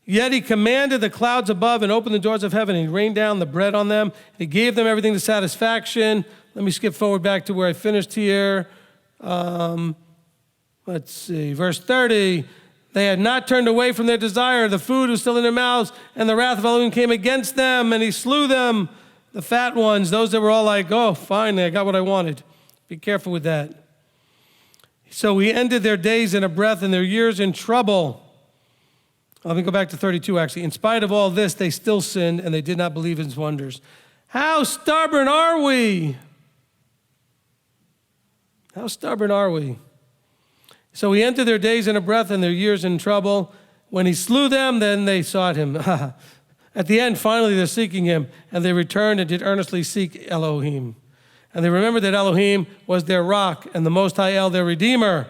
yet he commanded the clouds above and opened the doors of heaven and he rained down the bread on them. He gave them everything to satisfaction. Let me skip forward back to where I finished here. Let's see, verse 30. They had not turned away from their desire. The food was still in their mouths, and the wrath of Elohim came against them, and he slew them, the fat ones, those that were all like, oh, finally, I got what I wanted. Be careful with that. So he ended their days in a breath and their years in trouble. Let me go back to 32, actually. In spite of all this, they still sinned, and they did not believe in his wonders. How stubborn are we? How stubborn are we? So he entered their days in a breath and their years in trouble. When he slew them, then they sought him. At the end, finally, they're seeking him, and they returned and did earnestly seek Elohim. And they remembered that Elohim was their rock and the Most High El, their Redeemer.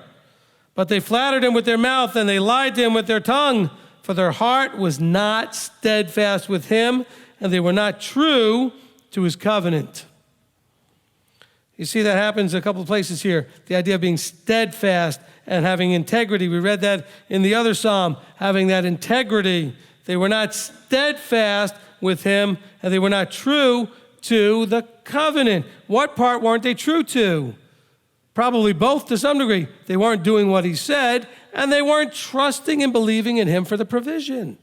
But they flattered him with their mouth, and they lied to him with their tongue, for their heart was not steadfast with him, and they were not true to his covenant. You see that happens a couple of places here. The idea of being steadfast and having integrity. We read that in the other psalm, having that integrity. They were not steadfast with him, and they were not true to the covenant. What part weren't they true to? Probably both to some degree. They weren't doing what he said, and they weren't trusting and believing in him for the provision.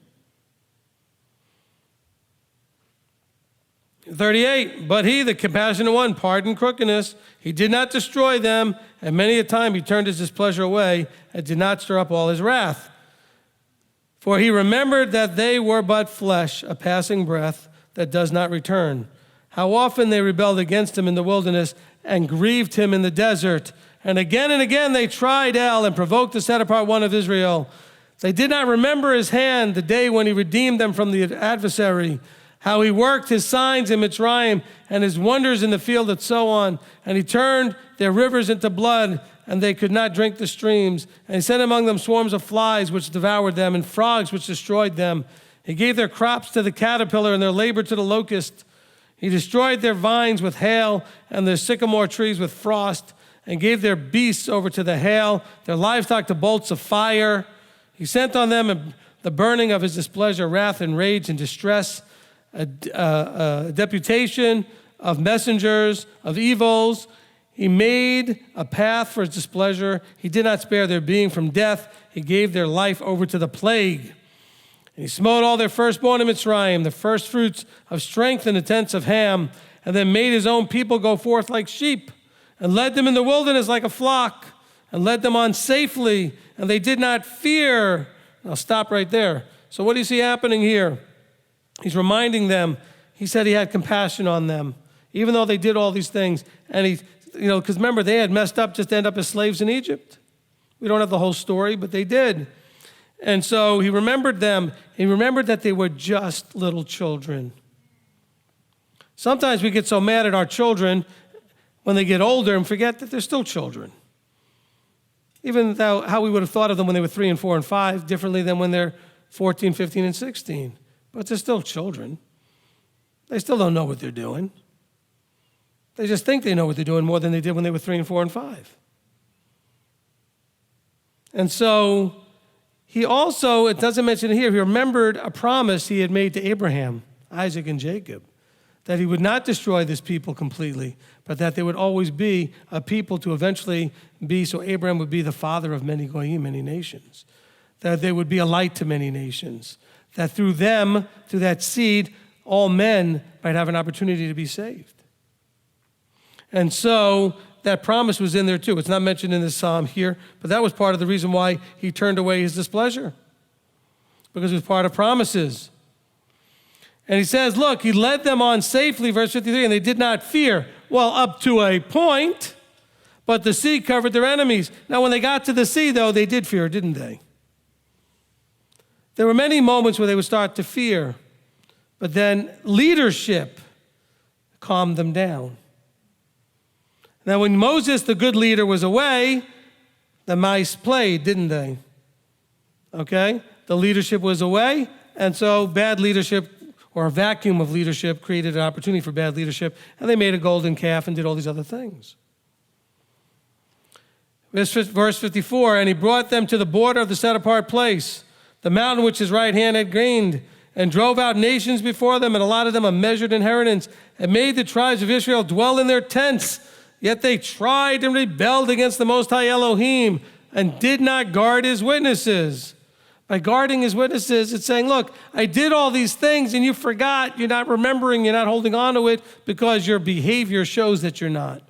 38, but he, the compassionate one, pardoned crookedness. He did not destroy them, and many a time he turned his displeasure away and did not stir up all his wrath. For he remembered that they were but flesh, a passing breath that does not return. How often they rebelled against him in the wilderness and grieved him in the desert. And again they tried El and provoked the set-apart one of Israel. They did not remember his hand the day when he redeemed them from the adversary, how he worked his signs in Mitzrayim and his wonders in the field and so on. And he turned their rivers into blood, and they could not drink the streams. And he sent among them swarms of flies which devoured them, and frogs which destroyed them. He gave their crops to the caterpillar and their labor to the locust. He destroyed their vines with hail and their sycamore trees with frost, and gave their beasts over to the hail, their livestock to bolts of fire. He sent on them the burning of his displeasure, wrath and rage and distress, a deputation of messengers of evils. He made a path for his displeasure. He did not spare their being from death. He gave their life over to the plague. And he smote all their firstborn in Mitzrayim, the first fruits of strength in the tents of Ham, and then made his own people go forth like sheep, and led them in the wilderness like a flock, and led them on safely, and they did not fear. I'll stop right there. So what do you see happening here? He's reminding them, he said he had compassion on them, even though they did all these things. And because remember, they had messed up just to end up as slaves in Egypt. We don't have the whole story, but they did. And so he remembered them. He remembered that they were just little children. Sometimes we get so mad at our children when they get older and forget that they're still children. Even though how we would have thought of them when they were 3 and 4 and 5, differently than when they're 14, 15, and 16. But they're still children. They still don't know what they're doing. They just think they know what they're doing more than they did when they were 3 and 4 and 5. And so he also, it doesn't mention it here, he remembered a promise he had made to Abraham, Isaac, and Jacob, that he would not destroy this people completely, but that there would always be a people to eventually be, so Abraham would be the father of many goyim, many nations, that they would be a light to many nations, that through them, through that seed, all men might have an opportunity to be saved. And so that promise was in there too. It's not mentioned in this psalm here, but that was part of the reason why he turned away his displeasure, because it was part of promises. And he says, look, he led them on safely, verse 53, and they did not fear. Well, up to a point, but the sea covered their enemies. Now, when they got to the sea, though, they did fear, didn't they? There were many moments where they would start to fear, but then leadership calmed them down. Now, when Moses, the good leader, was away, the mice played, didn't they? Okay? The leadership was away, and so bad leadership, or a vacuum of leadership, created an opportunity for bad leadership, and they made a golden calf and did all these other things. Verse 54, and he brought them to the border of the set-apart place, the mountain which his right hand had gained, and drove out nations before them, and allotted them a measured inheritance, and made the tribes of Israel dwell in their tents. Yet they tried and rebelled against the Most High Elohim, and did not guard his witnesses. By guarding his witnesses, it's saying, look, I did all these things and you forgot, you're not remembering, you're not holding on to it because your behavior shows that you're not.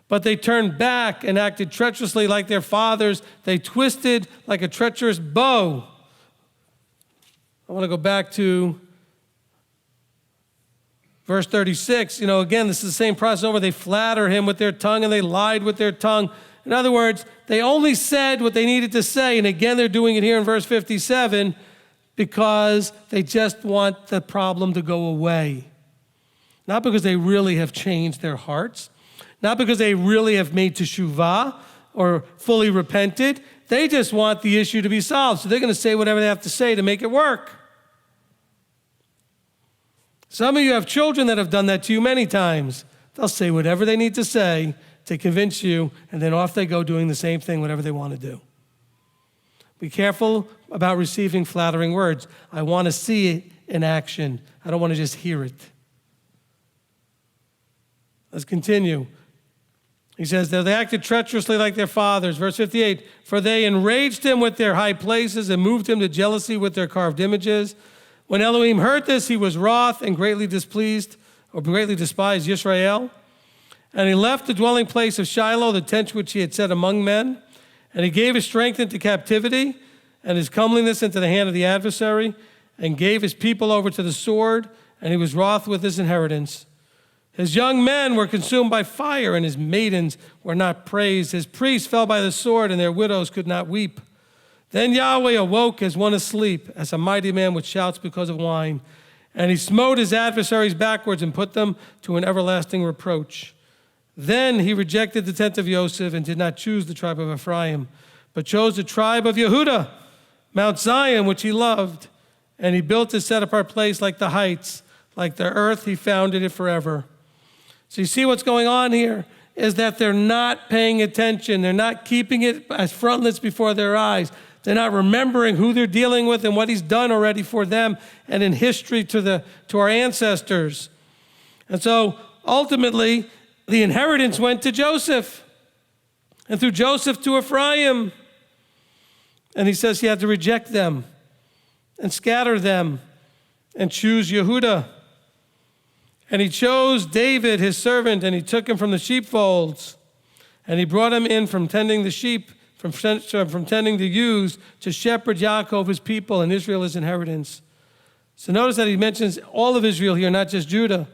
But they turned back and acted treacherously like their fathers. They twisted like a treacherous bow. I want to go back to verse 36. Again, this is the same process over. They flatter him with their tongue and they lied with their tongue. In other words, they only said what they needed to say. And again, they're doing it here in verse 57 because they just want the problem to go away. Not because they really have changed their hearts. Not because they really have made teshuvah or fully repented. They just want the issue to be solved. So they're going to say whatever they have to say to make it work. Some of you have children that have done that to you many times. They'll say whatever they need to say to convince you, and then off they go doing the same thing, whatever they want to do. Be careful about receiving flattering words. I want to see it in action. I don't want to just hear it. Let's continue. He says, they acted treacherously like their fathers. Verse 58, for they enraged him with their high places and moved him to jealousy with their carved images. When Elohim heard this, he was wroth and greatly displeased, or greatly despised Yisrael. And he left the dwelling place of Shiloh, the tent which he had set among men. And he gave his strength into captivity and his comeliness into the hand of the adversary, and gave his people over to the sword, and he was wroth with his inheritance. His young men were consumed by fire, and his maidens were not praised. His priests fell by the sword, and their widows could not weep. Then Yahweh awoke as one asleep, as a mighty man with shouts because of wine. And he smote his adversaries backwards and put them to an everlasting reproach. Then he rejected the tent of Joseph and did not choose the tribe of Ephraim, but chose the tribe of Yehudah, Mount Zion, which he loved. And he built his set-apart place like the heights, like the earth he founded it forever. So you see what's going on here is that they're not paying attention. They're not keeping it as frontlets before their eyes. They're not remembering who they're dealing with and what he's done already for them and in history to our ancestors. And so ultimately, the inheritance went to Joseph, and through Joseph to Ephraim. And he says he had to reject them and scatter them and choose Yehudah. And he chose David, his servant, and he took him from the sheepfolds. And he brought him in from tending the sheep, from tending the ewes, to shepherd Yaakov, his people, and Israel, his inheritance. So notice that he mentions all of Israel here, not just Judah.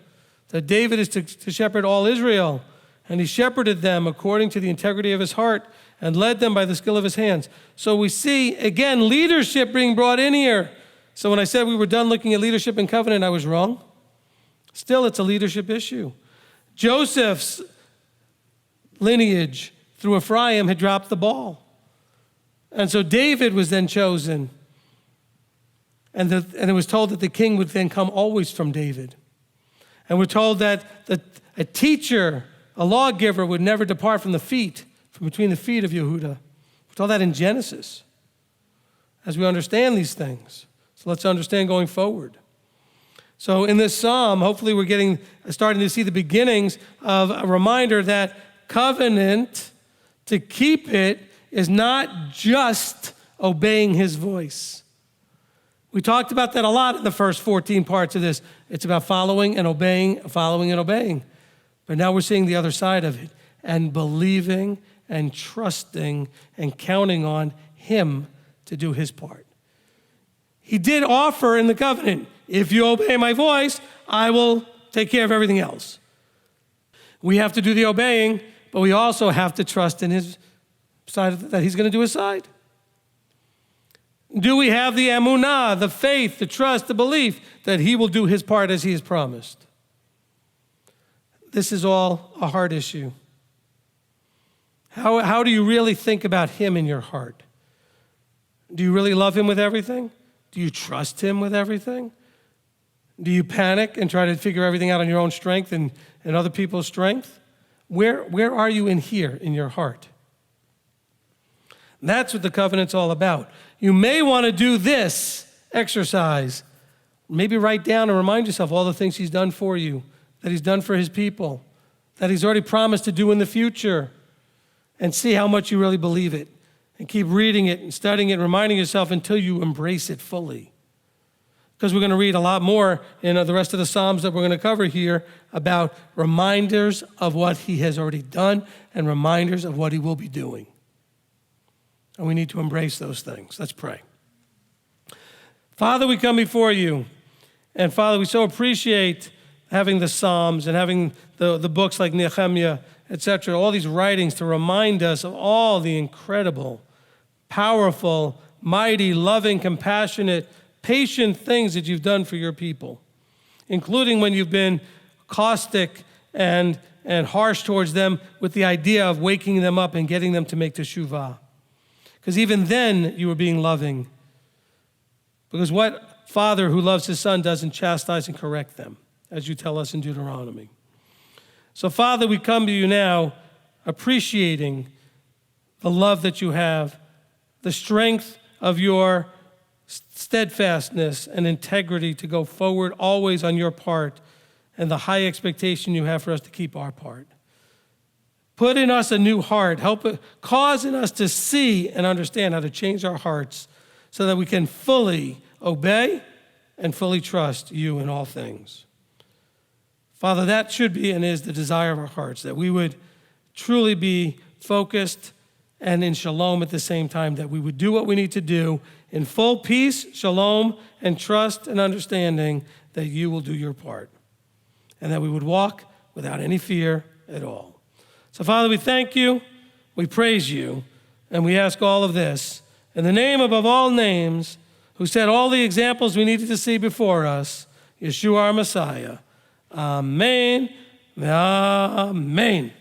That David is to shepherd all Israel. And he shepherded them according to the integrity of his heart and led them by the skill of his hands. So we see, again, leadership being brought in here. So when I said we were done looking at leadership and covenant, I was wrong. Still, it's a leadership issue. Joseph's lineage through Ephraim had dropped the ball. And so David was then chosen. And it was told that the king would then come always from David. And we're told that a teacher, a lawgiver, would never depart from between the feet of Yehudah. We're told that in Genesis, as we understand these things. So let's understand going forward. So in this psalm, hopefully we're starting to see the beginnings of a reminder that covenant, to keep it, is not just obeying his voice. We talked about that a lot in the first 14 parts of this. It's about following and obeying, following and obeying. But now we're seeing the other side of it, and believing and trusting and counting on him to do his part. He did offer in the covenant, if you obey my voice, I will take care of everything else. We have to do the obeying, but we also have to trust in his side, that he's going to do his side. Do we have the emunah, the faith, the trust, the belief that he will do his part as he has promised? This is all a heart issue. How do you really think about him in your heart? Do you really love him with everything? Do you trust him with everything? Do you panic and try to figure everything out on your own strength and other people's strength? Where are you in here in your heart? And that's what the covenant's all about. You may want to do this exercise. Maybe write down and remind yourself all the things he's done for you, that he's done for his people, that he's already promised to do in the future, and see how much you really believe it. And keep reading it and studying it and reminding yourself until you embrace it fully. Because we're going to read a lot more in the rest of the Psalms that we're going to cover here about reminders of what he has already done and reminders of what he will be doing. And we need to embrace those things. Let's pray. Father, we come before you. And Father, we so appreciate having the Psalms and having the books like NEHEMIAH, etc., all these writings to remind us of all the incredible, powerful, mighty, loving, compassionate, patient things that you've done for your people, including when you've been caustic and harsh towards them with the idea of waking them up and getting them to make teshuvah. Because even then you were being loving. Because what father who loves his son doesn't chastise and correct them, as you tell us in Deuteronomy? So Father, we come to you now appreciating the love that you have, the strength of your steadfastness and integrity to go forward always on your part, and the high expectation you have for us to keep our part. Put in us a new heart. Cause in us to see and understand how to change our hearts so that we can fully obey and fully trust you in all things. Father, that should be and is the desire of our hearts, that we would truly be focused and in shalom at the same time, that we would do what we need to do in full peace, shalom, and trust and understanding that you will do your part, and that we would walk without any fear at all. So, Father, we thank you, we praise you, and we ask all of this in the name above all names, who set all the examples we needed to see before us, Yeshua our Messiah. Amen. Amen.